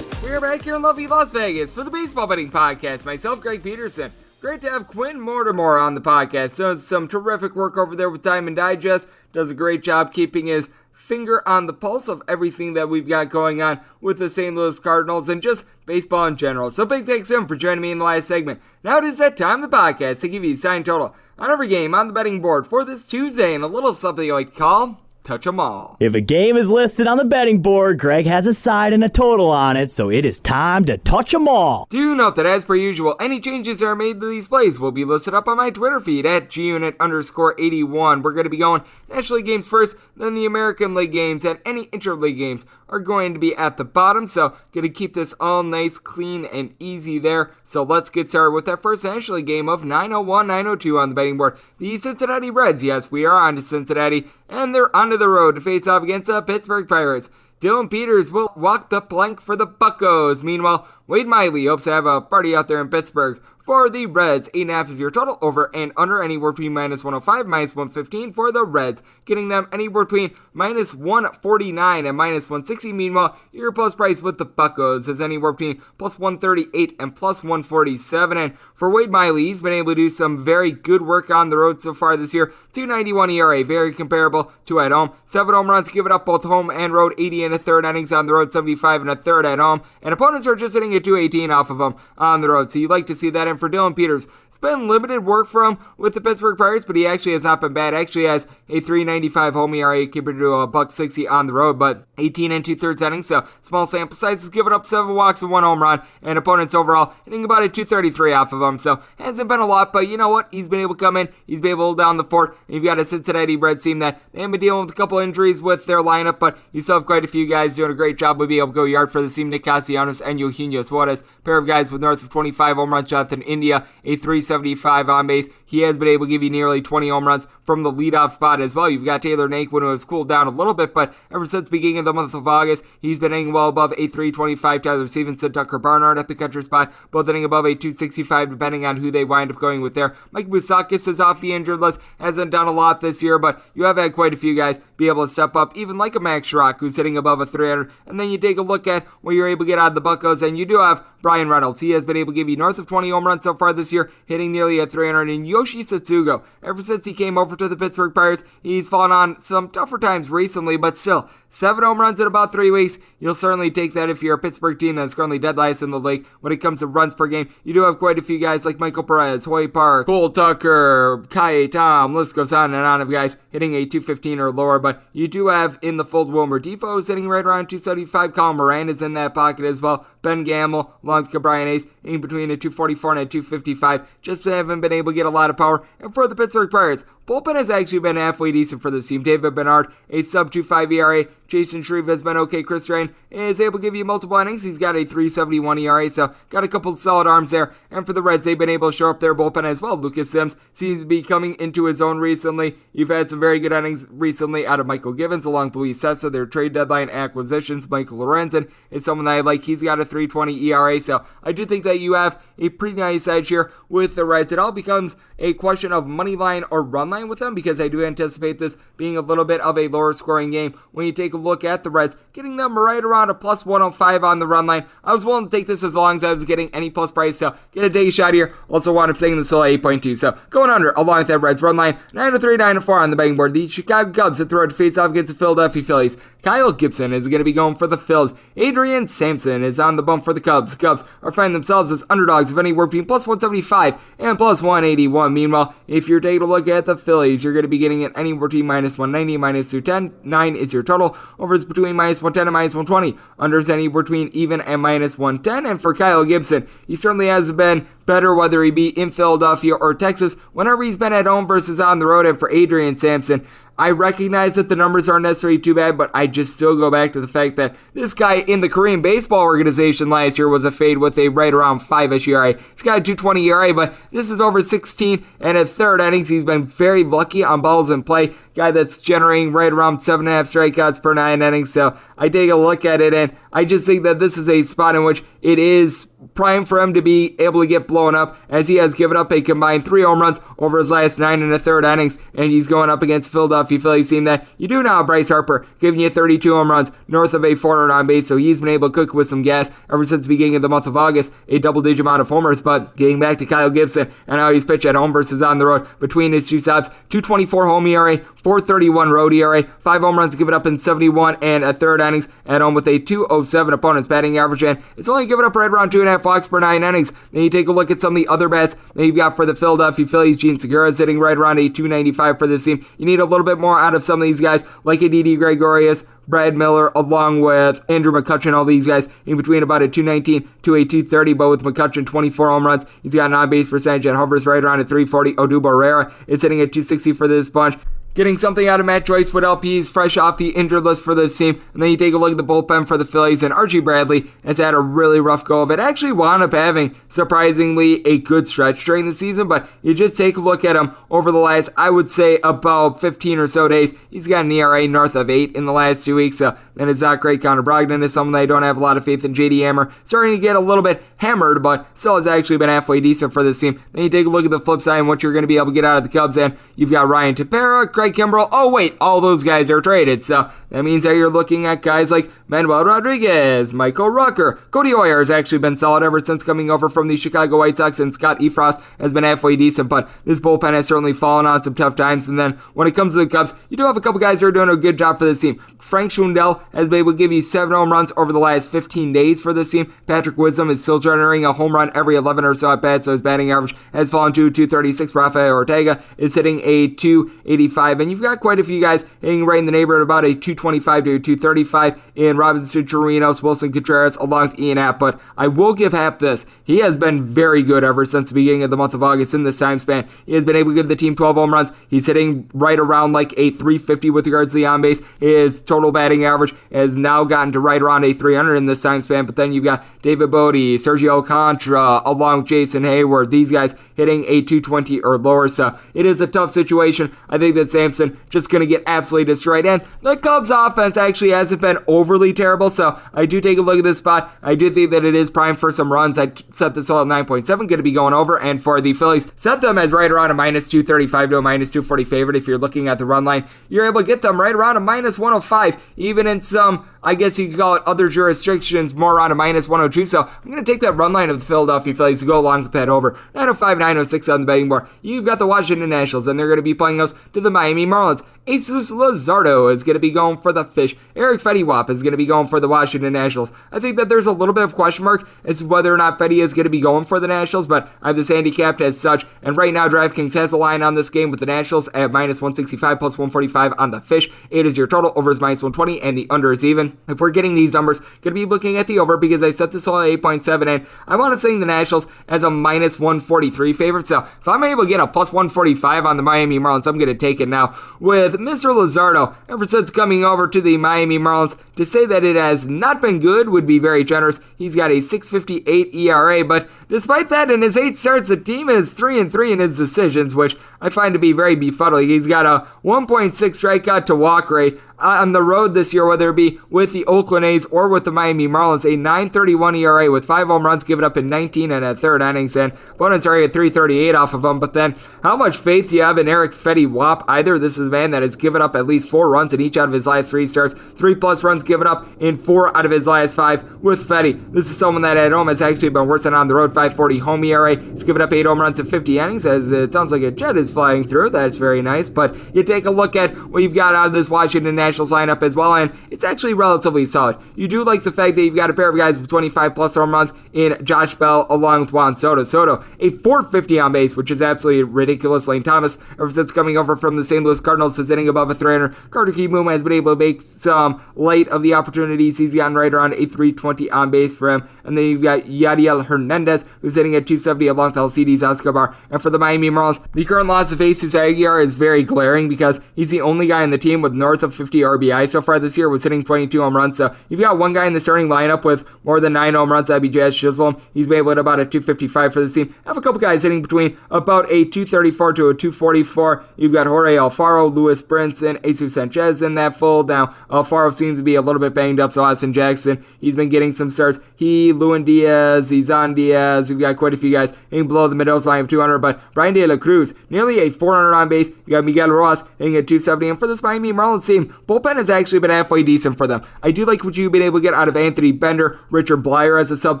We're back here in lovely Las Vegas for the Baseball Betting Podcast. Myself, Greg Peterson. Great to have Quinn Mortimore on the podcast. Does some terrific work over there with Diamond Digest. Does a great job keeping his finger on the pulse of everything that we've got going on with the St. Louis Cardinals and just baseball in general. So big thanks to him for joining me in the last segment. Now it is that time of the podcast to give you a signed total on every game on the betting board for this Tuesday and a little something you like to call Touch 'em All.
If a game is listed on the betting board, Greg has a side and a total on it, so it is time to touch 'em all.
Do note that as per usual, any changes that are made to these plays will be listed up on my Twitter feed at gunit_81. We're going to be going National League games first, then the American League games, and any interleague games are going to be at the bottom. So going to keep this all nice, clean, and easy there. So let's get started with that first National League game of 901-902 on the betting board. The Cincinnati Reds, yes, we are on to Cincinnati, and they're onto the road to face off against the Pittsburgh Pirates. Dylan Peters will walk the plank for the Buccos. Meanwhile, Wade Miley hopes to have a party out there in Pittsburgh For the Reds, 8.5 is your total. Over and under anywhere between -105, -115 for the Reds, getting them anywhere between -149 and -160. Meanwhile, your post price with the Buccos is anywhere between +138 and +147. And for Wade Miley, he's been able to do some very good work on the road so far this year. 2.91 ERA, very comparable to at home. 7 home runs, give it up both home and road. 80 and a third innings on the road, 75 and a third at home. And opponents are just hitting a 218 off of him on the road. So you like to see that. And for Dylan Peters, it's been limited work for him with the Pittsburgh Pirates, but he actually has not been bad. Actually has a 3.95 home ERA compared to a $1.60 on the road, but 18 and 2/3 innings, so small sample sizes, give it up 7 walks and 1 home run, and opponents overall hitting about a 233 off of him, so hasn't been a lot, but you know what? He's been able to come in, he's been able to hold down the fort, and you've got a Cincinnati Reds team that they have been dealing with a couple injuries with their lineup, but you still have quite a few guys doing a great job of being able to go yard for the team. Nick Castellanos and Eugenio Suarez, pair of guys with north of 25 home runs. Jonathan India, a 375 on base. He has been able to give you nearly 20 home runs from the leadoff spot as well. You've got Taylor Naquin, who has cooled down a little bit, but ever since the beginning of the month of August, he's been hitting well above a 325. Tyler Stevenson, Tucker Barnard at the catcher spot, both hitting above a 265, depending on who they wind up going with there. Mike Moustakas is off the injured list, hasn't done a lot this year, but you have had quite a few guys be able to step up, even like a Max Schrock, who's hitting above a 300. And then you take a look at what you're able to get out of the Buccos, and you do have Brian Reynolds. He has been able to give you north of 20 home runs so far this year, hitting nearly at 300. And Yoshi Satsugo, ever since he came over to the Pittsburgh Pirates, he's fallen on some tougher times recently, but still, 7 home runs in about 3 weeks. You'll certainly take that if you're a Pittsburgh team that's currently dead last in the league when it comes to runs per game. You do have quite a few guys like Michael Perez, Hoy Park, Cole Tucker, Kai Tom, list goes on and on of guys hitting a 215 or lower, but you do have in the fold Wilmer Defoe is hitting right around 275. Colin Moran is in that pocket as well. Ben Gamble, along with Brian Hayes, in between a 244 and a 255. Just haven't been able to get a lot of power. And for the Pittsburgh Pirates, bullpen has actually been halfway decent for this team. David Bernard, a sub-2.5 ERA. Jason Shreve has been okay. Chris Drain is able to give you multiple innings. He's got a 3.71 ERA, so got a couple of solid arms there. And for the Reds, they've been able to show up their bullpen as well. Lucas Sims seems to be coming into his own recently. You've had some very good innings recently out of Michael Givens, along with Luis Sessa, their trade deadline acquisitions. Michael Lorenzen is someone that I like. He's got a 3.20 ERA, so I do think that you have a pretty nice edge here with the Reds. It all becomes a question of money line or run line with them, because I do anticipate this being a little bit of a lower scoring game. When you take a look at the Reds, getting them right around a plus 105 on the run line, I was willing to take this as long as I was getting any plus price, so get a day shot here. Also wound up taking this all 8.2, so going under along with that Reds run line. 903, 904 on the betting board. The Chicago Cubs that throw to face off against the Philadelphia Phillies. Kyle Gibson is going to be going for the Phils. Adrian Sampson is on the bump for the Cubs. The Cubs are finding themselves as underdogs of anywhere between plus 175 and plus 181. Meanwhile, if you're taking a look at the Phillies, you're going to be getting it anywhere between minus 190 and minus 210. 9 is your total. Over is between minus 110 and minus 120. Under is anywhere between even and minus 110. And for Kyle Gibson, he certainly has been better, whether he be in Philadelphia or Texas, whenever he's been at home versus on the road. And for Adrian Sampson, I recognize that the numbers aren't necessarily too bad, but I just still go back to the fact that this guy in the Korean Baseball Organization last year was a fade with a right around 5-ish ERA. He's got a 2.20 ERA, but this is over 16 and a third innings. He's been very lucky on balls in play. Guy that's generating right around 7.5 strikeouts per 9 innings. So I take a look at it, and I just think that this is a spot in which it is prime for him to be able to get blown up, as he has given up a combined 3 home runs over his last 9 and a third innings, and he's going up against Philadelphia Phillies team that you do now have Bryce Harper giving you 32 home runs north of a 400 on base, so he's been able to cook with some gas ever since the beginning of the month of August, a double-digit amount of homers. But getting back to Kyle Gibson and how he's pitched at home versus on the road between his two stops, 2.24 home ERA, 4.31 road ERA, 5 home runs given up in 71 and a third innings at home with a 2.07 opponent's batting average, and it's only given up right around 2.5 walks per 9 innings. Then you take a look at some of the other bats that you've got for the Philadelphia Phillies. Gene Segura is sitting right around a 2.95 for this team. You need a little bit more out of some of these guys like a Didi Gregorius, Brad Miller, along with Andrew McCutchen, all these guys in between about a 219 to a 230, but with McCutchen 24 home runs. He's got an on-base percentage that hovers right around a 340. Odubel Herrera is hitting at 260 for this bunch. getting something out of Matt Joyce with LPs fresh off the injured list for this team. And then you take a look at the bullpen for the Phillies, and Archie Bradley has had a really rough go of it. Actually wound up having, surprisingly, a good stretch during the season, but you just take a look at him over the last, I would say, about 15 or so days. He's got an ERA north of 8 in the last 2 weeks, so that is not great. Connor Brogdon is someone that I don't have a lot of faith in. JD Hammer starting to get a little bit hammered, but still has actually been halfway decent for this team. Then you take a look at the flip side and what you're going to be able to get out of the Cubs, and you've got Ryan Tepera, Craig Kimbrell. Oh wait, all those guys are traded, so that means that you're looking at guys like Manuel Rodriguez, Michael Rucker. Cody Hoyer has actually been solid ever since coming over from the Chicago White Sox, and Scott Efros has been halfway decent, but this bullpen has certainly fallen on some tough times. And then when it comes to the Cubs, you do have a couple guys who are doing a good job for this team. Frank Schwindel has been able to give you 7 home runs over the last 15 days for this team. Patrick Wisdom is still generating a home run every 11 or so at bat, so his batting average has fallen to 236. Rafael Ortega is hitting a 285, and you've got quite a few guys hitting right in the neighborhood about a 225 to 235 in Robinson Chirinos, Wilson Contreras, along with Ian Happ. But I will give Happ this. He has been very good ever since the beginning of the month of August in this time span. He has been able to give the team 12 home runs. He's hitting right around like a 350 with regards to the on-base. His total batting average has now gotten to right around a 300 in this time span. But then you've got David Bodie, Sergio Alcantara, along with Jason Hayward. These guys hitting a 220 or lower. So it is a tough situation. I think that Sampson just going to get absolutely destroyed. And the Cubs offense actually hasn't been overly terrible. So I do take a look at this spot. I do think that it is primed for some runs. I set this all at 9.7, going to be going over. And for the Phillies, set them as right around a minus 235 to a minus 240 favorite. If you're looking at the run line, you're able to get them right around a minus 105, even in some, I guess you could call it other jurisdictions, more around a minus 102. So I'm going to take that run line of the Philadelphia Phillies to go along with that over. 905, 906 on the betting board. You've got the Washington Nationals, and they're going to be playing us to the Miami Marlins. Jesus Luzardo is going to be going for the Fish. Eric Fetty-Wap is going to be going for the Washington Nationals. I think that there's a little bit of question mark as to whether or not Fetty is going to be going for the Nationals, but I have this handicapped as such. And right now, DraftKings has a line on this game with the Nationals at minus 165 plus 145 on the Fish. 8 is your total. Over is minus 120, and the under is even. If we're getting these numbers, going to be looking at the over because I set this all at 8.7, and I want to say the Nationals as a minus 143 favorite. So if I'm able to get a plus 145 on the Miami Marlins, I'm going to take it now. With Mr. Luzardo, ever since coming over to the Miami Marlins, to say that it has not been good would be very generous. He's got a 6.58 ERA, but despite that, in his 8 starts, the team is 3-3 in his decisions, which I find to be very befuddling. He's got a 1.6 strikeout to walk rate on the road this year, whether it be with the Oakland A's or with the Miami Marlins. A 9.31 ERA with 5 home runs given up in 19 and a third innings, and opponents are at 3.38 off of him. But then, how much faith do you have in Eric Fetty-Wap either? This is a man that has given up at least 4 runs in each out of his last 3 starts, 3+ runs given up in 4 out of his last 5 with Fetty. This is someone that at home has actually been worse than on the road. 5.40 home ERA. He's given up 8 home runs in 50 innings, as it sounds like a jet is flying through. That's very nice. But you take a look at what you've got out of this Washington Nationals lineup as well, and it's actually relatively solid. You do like the fact that you've got a pair of guys with 25+ home runs in Josh Bell along with Juan Soto. Soto, a 450 on base, which is absolutely ridiculous. Lane Thomas, ever since coming over from the St. Louis Cardinals, is hitting above a 300. Carter Kieboom has been able to make some light of the opportunities. He's gotten right around a 320 on base for him. And then you've got Yadiel Hernandez, who's hitting at 270 along with Alcides Escobar. And for the Miami Marlins, the current loss of Jesus Aguilar is very glaring because he's the only guy in the team with north of 50 RBI so far this year, was hitting 22 home runs. So you've got one guy in the starting lineup with more than 9 home runs. That'd be Jazz Chisholm. He's been able to about a 255 for the team. I have a couple guys hitting between about a 234 to a 244. You've got Jorge Alfaro, Luis Brinson, Jesus Sanchez in that fold. Now, Alfaro seems to be a little bit banged up, so Austin Jackson, he's been getting some starts. Lewin Diaz, Izan Diaz, you've got quite a few guys hitting below the middle line of 200, but Brian De La Cruz, nearly a 400 on base. You got Miguel Rojas hitting at 270, and for this Miami Marlins team, bullpen has actually been halfway decent for them. I do like what you've been able to get out of Anthony Bender. Richard Blyer has a sub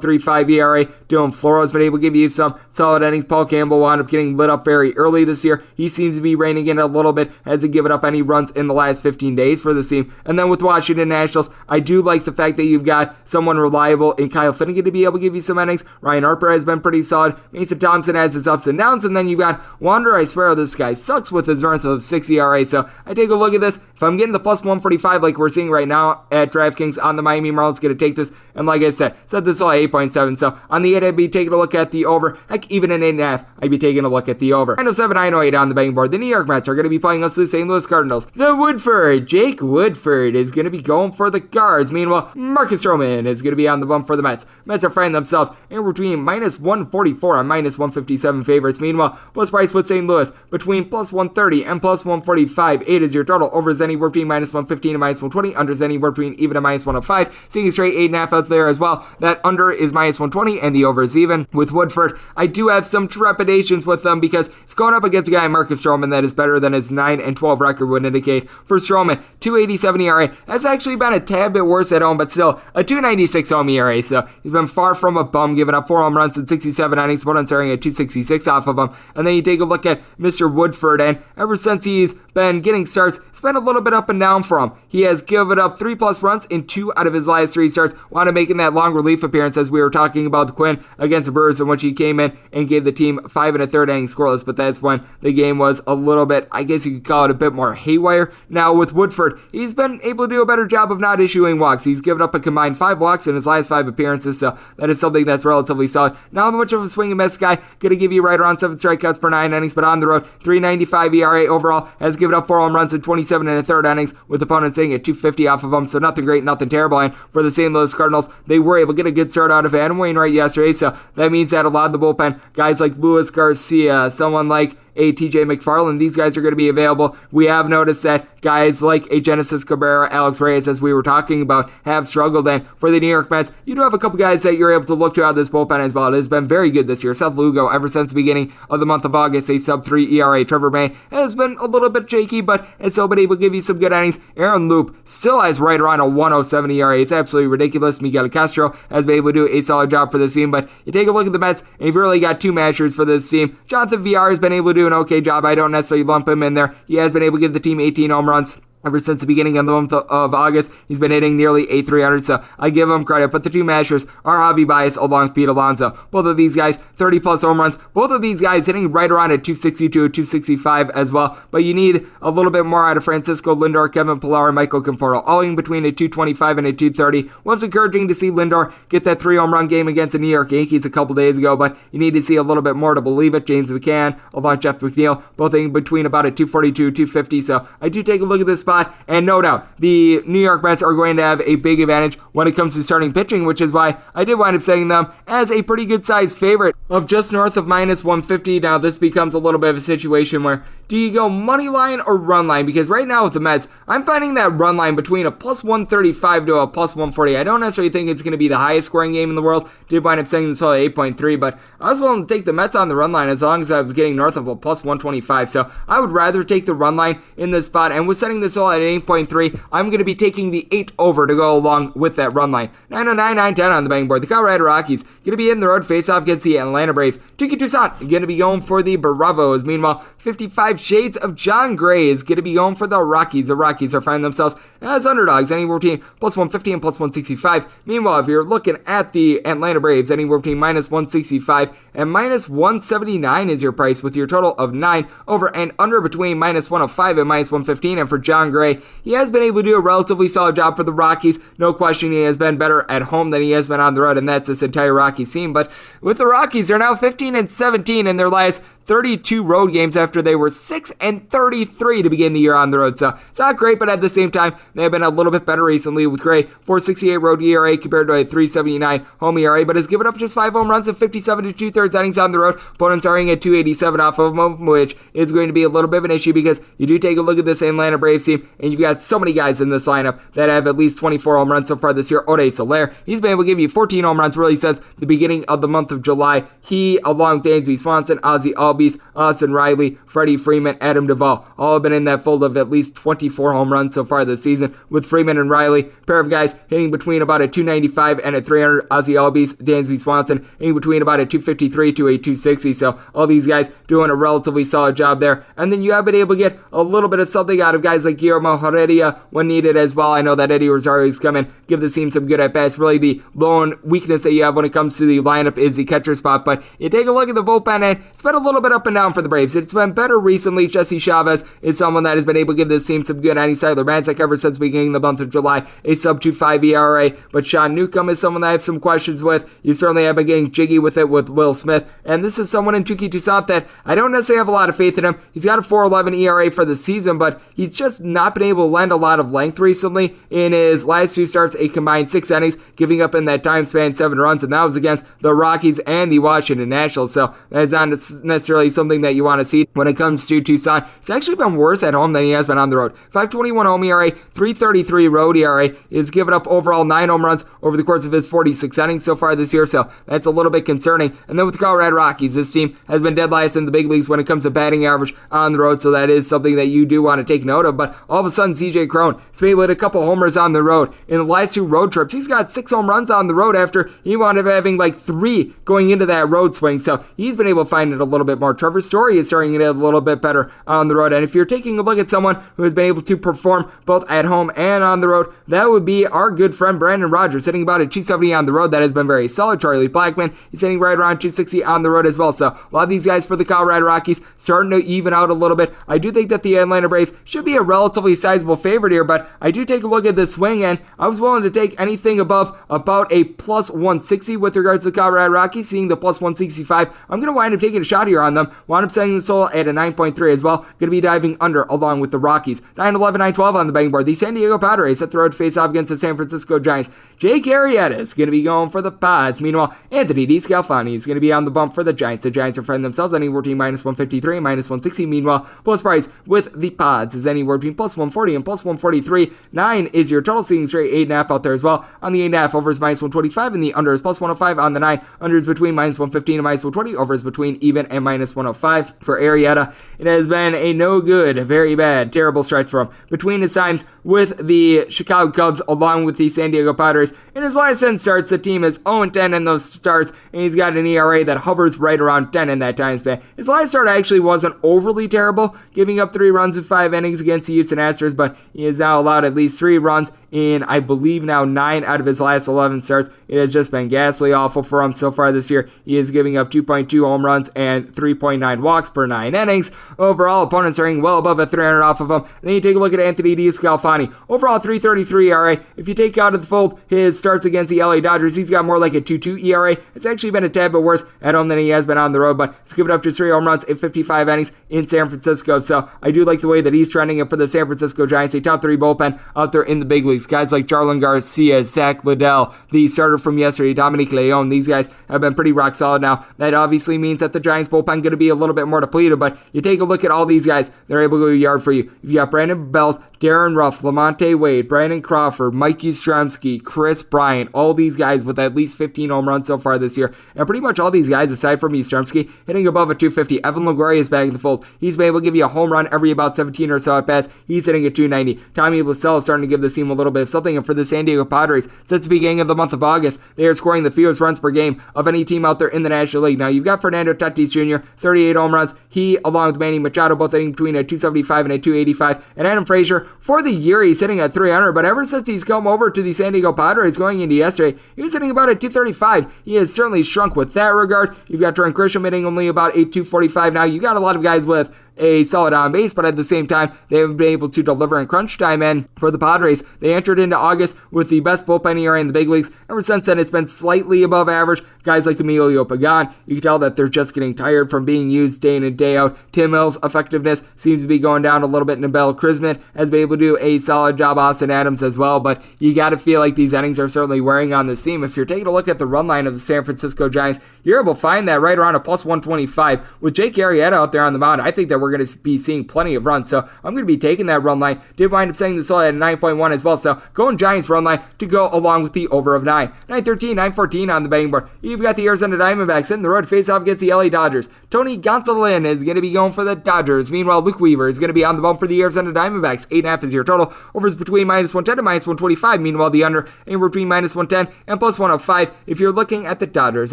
3.5 ERA. Dylan Floro has been able to give you some solid innings. Paul Campbell wound up getting lit up very early this year. He seems to be reining in a little bit, hasn't given up any runs in the last 15 days for this team. And then with Washington Nationals, I do like the fact that you've got someone reliable in Kyle Finnegan to be able to give you some innings. Ryan Harper has been pretty solid. Mason Thompson has his ups and downs, and then you've got Wander Cabrera, this guy sucks with his north of 6 ERA, so I take a look at this. If I'm getting the plus 145 like we're seeing right now at DraftKings on the Miami Marlins, going to take this, and like I said this all at 8.7, so on the 8 I'd be taking a look at the over. Heck, even an 8.5, I'd be taking a look at the over. 907, 908 on the betting board. The New York Mets are going to be playing us the St. Louis Cardinals. The Woodford, Jake Woodford, is going to be going for the Cards. Meanwhile, Marcus Stroman is going to be on the bump for the Mets. Mets are finding themselves in between minus 144 and minus 157 favorites. Meanwhile, plus price with St. Louis between plus 130 and plus 145. 8 is your total. Over is anywhere between minus 115 and minus 120. Under is anywhere between even and minus 105. Seeing a straight 8.5 out there as well. That under is minus 120 and the over is even. With Woodford, I do have some trepidations with them because it's going up against a guy, Marcus Stroman, that is better than his 9-12 record would indicate. For Stroman, 2.87 ERA. That's actually been a tad bit worse at home, but still a 2.96 home ERA. So he's been far from a bum, giving up 4 home runs in 67 innings. Opponents are at 2.66 off of him. And then you take a look at Mr. Woodford, and ever since he's been getting starts, it's been a little bit up and down for him. He has given up 3+ runs in 2 out of his last 3 starts. Wound up making that long relief appearance as we were talking about Quinn against the Brewers, in which he came in and gave the team 5 1/3 innings scoreless, but that's when the game was a little bit, I guess you could call it a bit more haywire. Now with Woodford, he's been able to do a better job of not issuing walks. He's given up a combined 5 walks in his last 5 appearances, so that is something that's relatively solid. Not much of a swing and miss guy, going to give you right around 7 strikeouts per 9 innings, but on the road, 3.95 ERA overall, has given up 4 home runs in 27 1/3 innings, with opponents sitting at 2.50 off of him, so nothing great, nothing terrible. And for the St. Louis Cardinals, they were able to get a good start out of Adam Wainwright yesterday, so that means that a lot of the bullpen, guys like Luis Garcia, someone like TJ McFarland, these guys are going to be available. We have noticed that guys like Genesis Cabrera, Alex Reyes, as we were talking about, have struggled. And for the New York Mets, you do have a couple guys that you're able to look to out of this bullpen as well. It has been very good this year. Seth Lugo, ever since the beginning of the month of August, a sub-3 ERA. Trevor May has been a little bit shaky, but has still been able to give you some good innings. Aaron Loop still has right around a 1.07 ERA. It's absolutely ridiculous. Miguel Castro has been able to do a solid job for this team, but you take a look at the Mets, and you've really got 2 mashers for this team. Jonathan Villar has been able to do an okay job. I don't necessarily lump him in there. He has been able to give the team 18 home runs. Ever since the beginning of the month of August, he's been hitting nearly 8.300, so I give him credit. But the 2 mashers are Javi Baez along with Pete Alonso. Both of these guys, 30+ home runs. Both of these guys hitting right around at 262 or 265 as well. But you need a little bit more out of Francisco Lindor, Kevin Pillar, and Michael Conforto, all in between a 225 and a 230. Was encouraging to see Lindor get that 3 home run game against the New York Yankees a couple days ago, but you need to see a little bit more to believe it. James McCann, along Jeff McNeil, both in between about a 242, 250. So I do take a look at this spot, and no doubt, the New York Mets are going to have a big advantage when it comes to starting pitching, which is why I did wind up setting them as a pretty good sized favorite of just north of minus 150. Now, this becomes a little bit of a situation where do you go money line or run line? Because right now with the Mets, I'm finding that run line between a plus 135 to a plus 140. I don't necessarily think it's going to be the highest scoring game in the world. Did wind up setting this all at 8.3, but I was willing to take the Mets on the run line as long as I was getting north of a plus 125. So I would rather take the run line in this spot, and with setting this all at 8.3, I'm going to be taking the 8 over to go along with that run line. 909, 910 on the betting board. The Colorado Rockies going to be in the road face-off against the Atlanta Braves. Tuki Toussaint going to be going for the Bravos. Meanwhile, 55 Shades of John Gray is going to be going for the Rockies. The Rockies are finding themselves as underdogs, anywhere between plus 150 and plus 165. Meanwhile, if you're looking at the Atlanta Braves, anywhere between minus 165 and minus 179 is your price, with your total of 9 over and under between minus 105 and minus 115. And for John Gray, he has been able to do a relatively solid job for the Rockies. No question, he has been better at home than he has been on the road, and that's this entire Rockies team. But with the Rockies, they're now 15-17 in their last 32 road games after they were 6-33 to begin the year on the road. So it's not great, but at the same time, they have been a little bit better recently, with Gray 4.68 road ERA compared to a 3.79 home ERA, but has given up just 5 home runs in 57 2/3 innings on the road. Opponents are hitting at 287 off of him, which is going to be a little bit of an issue because you do take a look at this Atlanta Braves team, and you've got so many guys in this lineup that have at least 24 home runs so far this year. Ode Soler, he's been able to give you 14 home runs really since the beginning of the month of July. He, along with Dansby Swanson, Ozzie Albies, Austin Riley, Freddie Freeman, Adam Duvall, all have been in that fold of at least 24 home runs so far this season, with Freeman and Riley, pair of guys hitting between about a 295 and a 300. Ozzie Albies, Dansby Swanson hitting between about a 253 to a 260. So all these guys doing a relatively solid job there. And then you have been able to get a little bit of something out of guys like Guillermo Heredia when needed as well. I know that Eddie Rosario's come in, give the team some good at-bats. Really the lone weakness that you have when it comes to the lineup is the catcher spot. But you take a look at the bullpen, and it's been a little bit bit up and down for the Braves. It's been better recently. Jesse Chavez is someone that has been able to give this team some good innings. Tyler Matzek ever since beginning the month of July, a sub-2.5 ERA. But Sean Newcomb is someone that I have some questions with. You certainly have been getting jiggy with it with Will Smith. And this is someone in Touki Toussaint that I don't necessarily have a lot of faith in him. He's got a 4.11 ERA for the season, but he's just not been able to lend a lot of length recently. In his last 2 starts, a combined 6 innings, giving up in that time span 7 runs, and that was against the Rockies and the Washington Nationals. So that is not necessarily something that you want to see when it comes to Toussaint. He's actually been worse at home than he has been on the road. 5.21 home ERA, 3.33 road ERA. He's given up overall 9 home runs over the course of his 46 innings so far this year, so that's a little bit concerning. And then with the Colorado Rockies, this team has been dead last in the big leagues when it comes to batting average on the road, so that is something that you do want to take note of. But all of a sudden, CJ Cron has been able to hit a couple homers on the road. In the last 2 road trips, he's got 6 home runs on the road after he wound up having like 3 going into that road swing, so he's been able to find it a little bit more. Trevor Story is starting to get a little bit better on the road, and if you're taking a look at someone who has been able to perform both at home and on the road, that would be our good friend Brandon Rogers, hitting about a 270 on the road. That has been very solid. Charlie Blackmon, he's hitting right around 260 on the road as well, so a lot of these guys for the Colorado Rockies starting to even out a little bit. I do think that the Atlanta Braves should be a relatively sizable favorite here, but I do take a look at this swing, and I was willing to take anything above about a plus 160 with regards to the Colorado Rockies, seeing the plus 165. I'm going to wind up taking a shot here on them. Wound up setting the total at a 9.3 as well. Going to be diving under along with the Rockies. 9-11, 9-12 on the betting board. The San Diego Padres set the road face off against the San Francisco Giants. Jake Arrieta is going to be going for the Pods. Meanwhile, Anthony DeScalfani is going to be on the bump for the Giants. The Giants are finding themselves anywhere between minus 153 and minus 160. Meanwhile, plus price with the Pods is anywhere between plus 140 and plus 143. 9 is your total, seeing straight 8.5 out there as well. On the 8.5, over is minus 125, and the under is plus 105 on the 9. Under is between minus 115 and minus 120. Over is between even and minus 105 for Arrieta. It has been a no good, very bad, terrible stretch for him between his times with the Chicago Cubs along with the San Diego Padres. In his last 10 starts, the team is 0-10 in those starts, and he's got an ERA that hovers right around 10 in that time span. His last start actually wasn't overly terrible, giving up 3 runs in 5 innings against the Houston Astros, but he has now allowed at least 3 runs in, I believe, now 9 out of his last 11 starts. It has just been ghastly awful for him so far this year. He is giving up 2.2 home runs and 3.9 walks per 9 innings. Overall, opponents are hitting well above a 300 off of him. And then you take a look at Anthony DeScalfani. Overall, 3.33 ERA. If you take out of the fold his starts against the LA Dodgers, he's got more like a 2.2 ERA. It's actually been a tad bit worse at home than he has been on the road, but he's given up just 3 home runs in 55 innings in San Francisco. So I do like the way that he's trending. And for the San Francisco Giants, a top 3 bullpen out there in the big leagues. Guys like Jarlin Garcia, Zach Liddell, the starter from yesterday, Dominic Leone, these guys have been pretty rock solid now. That obviously means that the Giants bullpen going to be a little bit more depleted, but you take a look at all these guys, they're able to go yard for you. You've got Brandon Belt, Darren Ruff, Lamonte Wade, Brandon Crawford, Mike Yastrzemski, Chris Bryant, all these guys with at least 15 home runs so far this year. And pretty much all these guys, aside from Yastrzemski, hitting above a 250. Evan Longoria is back in the fold. He's been able to give you a home run every about 17 or so at bats. He's hitting at 290. Tommy Lassell is starting to give the team a little bit of something. And for the San Diego Padres, since the beginning of the month of August, they are scoring the fewest runs per game of any team out there in the National League. Now, you've got Fernando Tatis Jr., 38 home runs. He, along with Manny Machado, both hitting between a 275 and a 285. And Adam Frazier, for the year, he's hitting at 300, but ever since he's come over to the San Diego Padres going into yesterday, he was hitting about a 235. He has certainly shrunk with that regard. You've got Trent Grisham hitting only about a 245 now. You got a lot of guys with a solid on base, but at the same time, they haven't been able to deliver in crunch time. And for the Padres, they entered into August with the best bullpen ERA in the big leagues. Ever since then, it's been slightly above average. Guys like Emilio Pagan, you can tell that they're just getting tired from being used day in and day out. Tim Hill's effectiveness seems to be going down a little bit. Nabel Krisman has been able to do a solid job. Austin Adams as well, but you got to feel like these innings are certainly wearing on this team. If you're taking a look at the run line of the San Francisco Giants, you're able to find that right around a plus 125. With Jake Arrieta out there on the mound, I think that we're going to be seeing plenty of runs, so I'm going to be taking that run line. Did wind up setting the total at 9.1 as well, so going Giants run line to go along with the over of 9. 9.13, 9.14 on the betting board. You've got the Arizona Diamondbacks in the road face off against the LA Dodgers. Tony Gonsolin is going to be going for the Dodgers. Meanwhile, Luke Weaver is going to be on the bump for the Arizona Diamondbacks. 8.5 is your total. Over is between minus 110 and minus 125. Meanwhile, the under anywhere between minus 110 and plus 105. If you're looking at the Dodgers,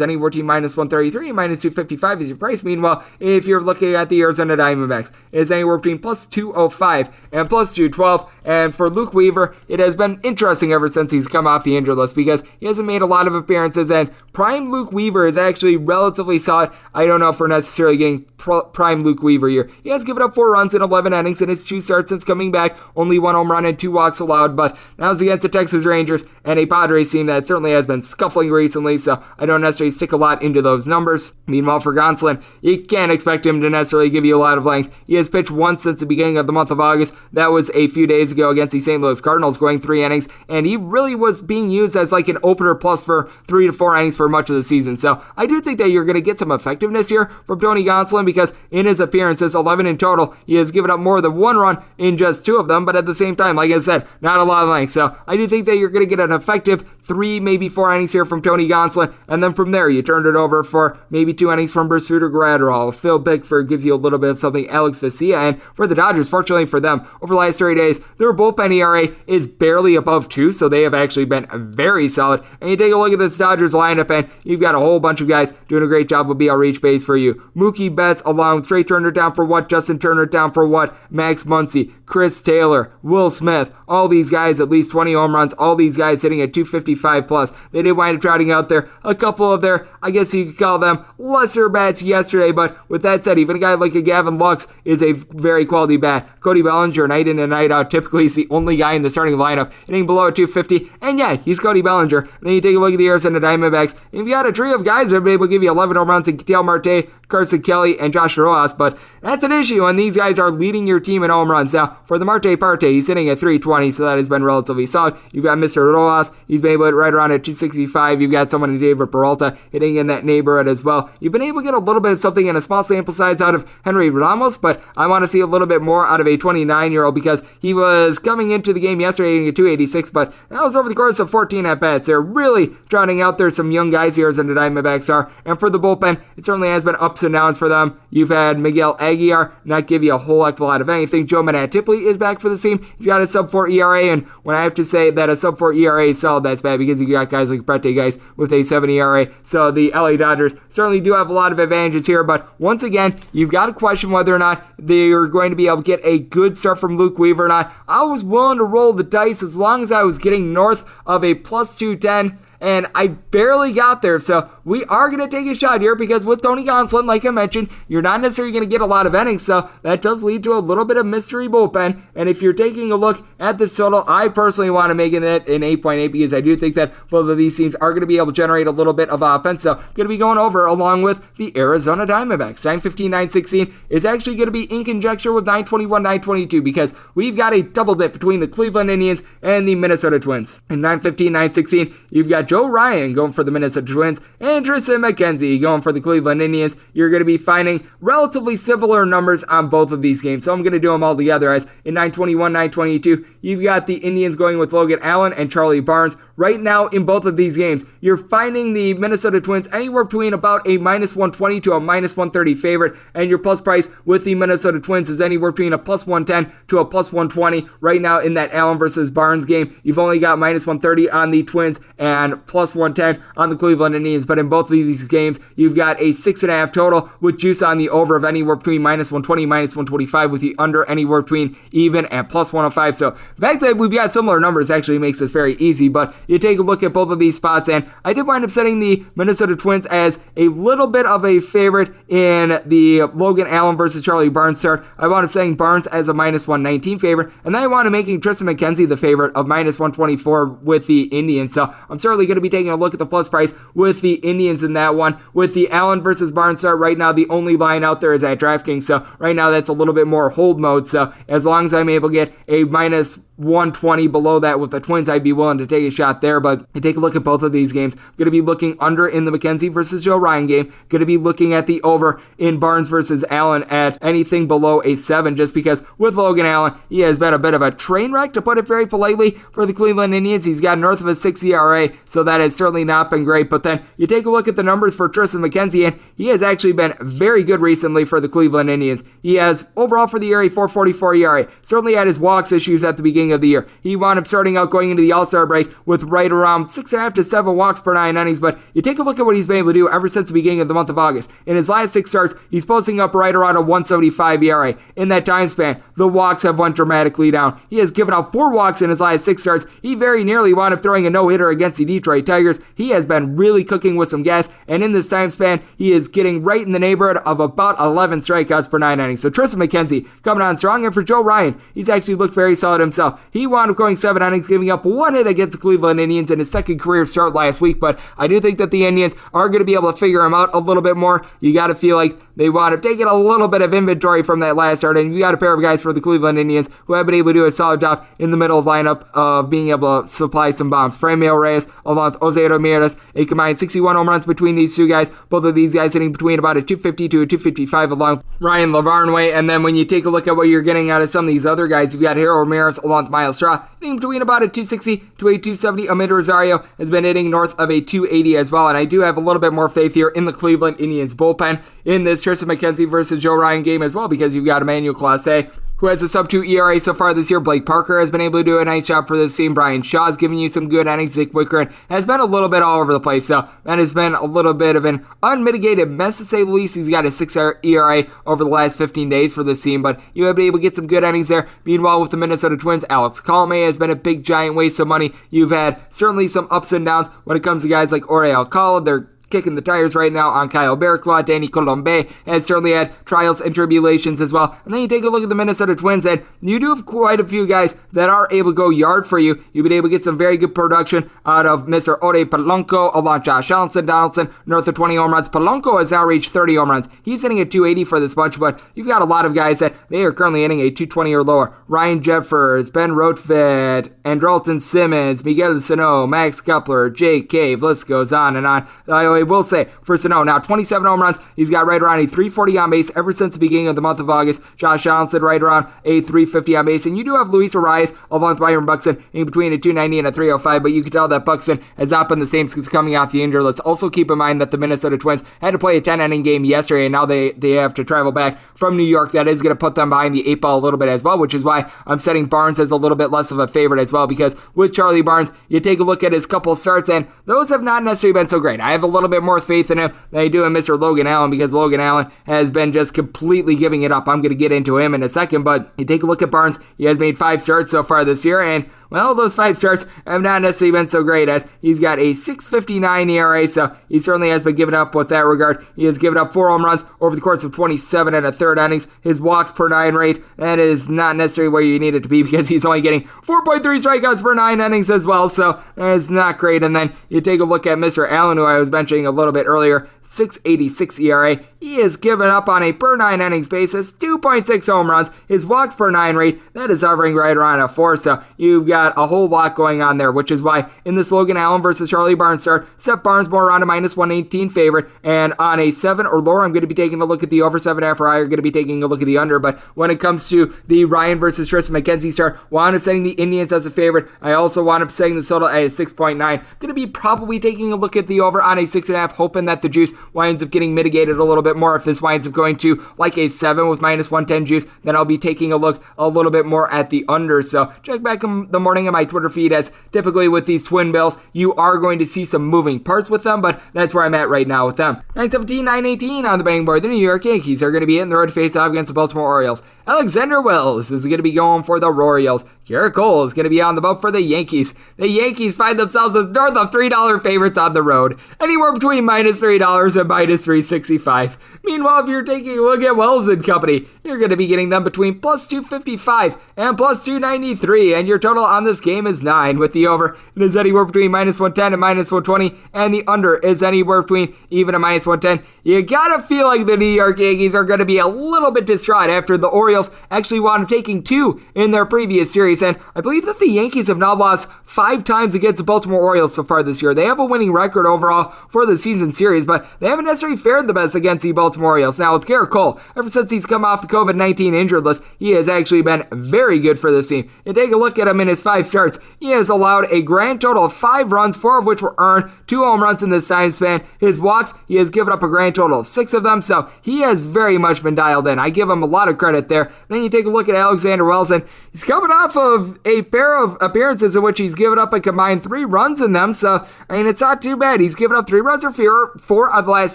anywhere between minus 133 and minus 255 is your price. Meanwhile, if you're looking at the Arizona Diamondbacks, Diamondbacks. It is anywhere between plus 205 and plus 212. And for Luke Weaver, it has been interesting ever since he's come off the injured list because he hasn't made a lot of appearances, and prime Luke Weaver is actually relatively solid. I don't know if we're necessarily getting prime Luke Weaver here. He has given up 4 runs in 11 innings in his 2 starts since coming back, only 1 home run and 2 walks allowed, but that was against the Texas Rangers and a Padres team that certainly has been scuffling recently, so I don't necessarily stick a lot into those numbers. Meanwhile, for Gonsolin, you can't expect him to necessarily give you a lot of length. He has pitched once since the beginning of the month of August. That was a few days ago against the St. Louis Cardinals, going 3 innings, and he really was being used as like an opener plus for 3 to 4 innings for much of the season. So I do think that you're going to get some effectiveness here from Tony Gonsolin because in his appearances, 11 in total, he has given up more than 1 run in just 2 of them, but at the same time, like I said, not a lot of length. So I do think that you're going to get an effective 3, maybe 4 innings here from Tony Gonsolin, and then from there, you turned it over for maybe 2 innings from Bersuter Gratterall. Phil Bickford gives you a little bit of something, Alex Vesia, and for the Dodgers, fortunately for them, over the last 30 days, their bullpen ERA is barely above 2, so they have actually been very solid. And you take a look at this Dodgers lineup, and you've got a whole bunch of guys doing a great job with BL reach base for you. Mookie Betts along with Trey Turner down for what, Justin Turner down for what, Max Muncy, Chris Taylor, Will Smith, all these guys at least 20 home runs, all these guys hitting at 255 plus. They did wind up trotting out there a couple of their, I guess you could call them, lesser bats yesterday, but with that said, even a guy like a Gavin Lux is a very quality bat. Cody Bellinger, night in and night out, typically is the only guy in the starting lineup hitting below 250, and yeah, he's Cody Bellinger. And then you take a look at the Arizona Diamondbacks, and you've got a trio of guys that have been able to give you 11 home runs in Ketel Marte, Carson Kelly, and Josh Rojas, but that's an issue when these guys are leading your team in home runs. Now, for the Marte Parte, he's hitting at 320, so that has been relatively solid. You've got Mr. Rojas, he's been able to hit right around at 265. You've got someone in David Peralta hitting in that neighborhood as well. You've been able to get a little bit of something in a small sample size out of Henry Ramos, but I want to see a little bit more out of a 29-year-old because he was coming into the game yesterday hitting at 286, but that was over the course of 14 at-bats. They're really trotting out there some young guys here as the Diamondbacks are, and for the bullpen, it certainly has been ups and downs for them. You've had Miguel Aguilar not give you a whole heck of a lot of anything. Joe Manatipley is back for the team. He's got a sub-4 ERA, and when I have to say that a sub-4 ERA is solid, that's bad because you got guys like Brete guys with a 7 ERA. So the LA Dodgers certainly do have a lot of advantages here, but once again, you've got to question whether or not they're going to be able to get a good start from Luke Weaver or not. I was willing to roll the dice as long as I was getting north of a plus 210. And I barely got there, so we are going to take a shot here because with Tony Gonsolin, like I mentioned, you're not necessarily going to get a lot of innings, so that does lead to a little bit of mystery bullpen. And if you're taking a look at this total, I personally want to make it an 8.8 because I do think that both of these teams are going to be able to generate a little bit of offense, so going to be going over along with the Arizona Diamondbacks. 915, 916 is actually going to be in conjecture with 921, 922 because we've got a double dip between the Cleveland Indians and the Minnesota Twins. In 915, 916, you've got Joe Ryan going for the Minnesota Twins and Tristan McKenzie going for the Cleveland Indians. You're going to be finding relatively similar numbers on both of these games, so I'm going to do them all together as in 921, 922, you've got the Indians going with Logan Allen and Charlie Barnes. Right now in both of these games, you're finding the Minnesota Twins anywhere between about a minus 120 to a minus 130 favorite, and your plus price with the Minnesota Twins is anywhere between a plus 110 to a plus 120. Right now in that Allen versus Barnes game, you've only got minus 130 on the Twins and plus 110 on the Cleveland Indians, but in both of these games, you've got a 6.5 total with juice on the over of anywhere between minus 120, minus 125 with the under anywhere between even and plus 105. So the fact that we've got similar numbers actually makes this very easy, but you take a look at both of these spots, and I did wind up setting the Minnesota Twins as a little bit of a favorite in the Logan Allen versus Charlie Barnes start. I wound up setting Barnes as a minus 119 favorite, and then I wound up making Tristan McKenzie the favorite of minus 124 with the Indians. So I'm certainly going to be taking a look at the plus price with the Indians in that one. With the Allen versus Barnes start, right now the only line out there is at DraftKings, so right now that's a little bit more hold mode, so as long as I'm able to get a minus 120 below that with the Twins, I'd be willing to take a shot there. But you take a look at both of these games, I'm going to be looking under in the McKenzie versus Joe Ryan game, going to be looking at the over in Barnes versus Allen at anything below a 7, just because with Logan Allen, he has been a bit of a train wreck, to put it very politely, for the Cleveland Indians. He's got north of a 6 ERA, so that has certainly not been great. But then you take a look at the numbers for Tristan McKenzie, and he has actually been very good recently for the Cleveland Indians. He has overall for the year a 4.44 ERA. Certainly had his walks issues at the beginning beginning of the year. He wound up starting out going into the All-Star break with right around 6.5 to 7 walks per 9 innings, but you take a look at what he's been able to do ever since the beginning of the month of August. In his last 6 starts, he's posting up right around a 1.75 ERA. In that time span, the walks have went dramatically down. He has given out 4 walks in his last 6 starts. He very nearly wound up throwing a no-hitter against the Detroit Tigers. He has been really cooking with some gas, and in this time span, he is getting right in the neighborhood of about 11 strikeouts per 9 innings. So Tristan McKenzie coming on strong, and for Joe Ryan, he's actually looked very solid himself. He wound up going 7 innings, giving up 1 hit against the Cleveland Indians in his second career start last week, but I do think that the Indians are going to be able to figure him out a little bit more. You got to feel like they wound up taking a little bit of inventory from that last start, and you got a pair of guys for the Cleveland Indians who have been able to do a solid job in the middle of the lineup of being able to supply some bombs. Franmil Reyes along with Jose Ramirez, a combined 61 home runs between these two guys. Both of these guys hitting between about a 250 to a 255 along with Ryan Lavarnway. And then when you take a look at what you're getting out of some of these other guys, you've got Harold Ramirez along with Miles Straw hitting between about a 260 to a 270. Amid Rosario has been hitting north of a 280 as well. And I do have a little bit more faith here in the Cleveland Indians bullpen in this Tristan McKenzie versus Joe Ryan game as well, because you've got Emmanuel Clase, who has a sub-2 ERA so far this year. Blake Parker has been able to do a nice job for this team. Brian Shaw's giving you some good innings. Nick Wickren has been a little bit all over the place, so that has been a little bit of an unmitigated mess, to say the least. He's got a 6 ERA over the last 15 days for this team, but you have been able to get some good innings there. Meanwhile, with the Minnesota Twins, Alex Colomé has been a big, giant waste of money. You've had certainly some ups and downs when it comes to guys like Ore Alcala. They're kicking the tires right now on Kyle Barraclough. Danny Colombe has certainly had trials and tribulations as well. And then you take a look at the Minnesota Twins, and you do have quite a few guys that are able to go yard for you. You've been able to get some very good production out of Mr. Ore Polanco along Josh Donaldson, north of 20 home runs. Polanco has now reached 30 home runs. He's hitting at 280 for this bunch, but you've got a lot of guys that they are currently hitting a 220 or lower. Ryan Jeffers, Ben Rotfeld, Andrelton Simmons, Miguel Sano, Max Kepler, Jake Cave, list goes on and on. I will say, for Sano, now 27 home runs. He's got right around a 340 on base ever since the beginning of the month of August. Josh Donaldson right around a 350 on base. And you do have Luis Arias along with Byron Buxton in between a 290 and a 305, but you can tell that Buxton has not been the same since coming off the injury. Let's also keep in mind that the Minnesota Twins had to play a 10-inning game yesterday, and now they have to travel back from New York. That is going to put them behind the 8-ball a little bit as well, which is why I'm setting Barnes as a little bit less of a favorite as well, because with Charlie Barnes, you take a look at his couple starts, and those have not necessarily been so great. I have a little bit more faith in him than I do in Mr. Logan Allen, because Logan Allen has been just completely giving it up. I'm going to get into him in a second, but you take a look at Barnes. He has made 5 starts so far this year, and well, those 5 starts have not necessarily been so great, as he's got a 6.59 ERA, so he certainly has been giving up with that regard. He has given up 4 home runs over the course of 27 and a third innings. His walks per 9 rate, that is not necessarily where you need it to be, because he's only getting 4.3 strikeouts per 9 innings as well, so that is not great. And then you take a look at Mr. Allen, who I was mentioning a little bit earlier, 6.86 ERA. He is given up on a per 9 innings basis, 2.6 home runs. His walks per 9 rate, that is hovering right around a 4, so you've got a whole lot going on there, which is why in this Logan Allen versus Charlie Barnes start, set Barnes more around a minus 118 favorite, and on a 7 or lower, I'm going to be taking a look at the over 7.5, or I'm going to be taking a look at the under. But when it comes to the Ryan versus Tristan McKenzie start, wound up setting the Indians as a favorite. I also wound up setting the total at a 6.9. Going to be probably taking a look at the over on a 6.5, hoping that the juice winds up getting mitigated a little bit more. If this winds up going to like a 7 with minus 110 juice, then I'll be taking a look a little bit more at the under. So check back in the morning on my Twitter feed, as typically with these twin bills, you are going to see some moving parts with them, but that's where I'm at right now with them. 9:17, 9:18 on the betting board. The New York Yankees are going to be hitting the road to face off against the Baltimore Orioles. Alexander Wells is going to be going for the Royals. Garrett Cole is going to be on the bump for the Yankees. The Yankees find themselves as north of $3 favorites on the road, anywhere between minus $3 and minus $3.65. Meanwhile, if you're taking a look at Wells and company, you're going to be getting them between plus 255 and plus 293, and your total on this game is 9. With the over, it is anywhere between minus 110 and minus 120, and the under is anywhere between even a minus 110. You gotta feel like the New York Yankees are going to be a little bit distraught after the Orioles actually wound up taking 2 in their previous series, and I believe that the Yankees have now lost 5 times against the Baltimore Orioles so far this year. They have a winning record overall for the season series, but they haven't necessarily fared the best against the Baltimore Orioles. Now, with Garrett Cole, ever since he's come off the COVID-19 injured list, he has actually been very good for this team. And take a look at him in his 5 starts. He has allowed a grand total of 5 runs, 4 of which were earned, 2 home runs in this time span. His walks, he has given up a grand total of 6 of them, so he has very much been dialed in. I give him a lot of credit there. Then you take a look at Alexander Wells, and he's coming off of a pair of appearances in which he's given up a combined 3 runs in them. So, I mean, it's not too bad. He's given up 3 runs or fewer 4 of the last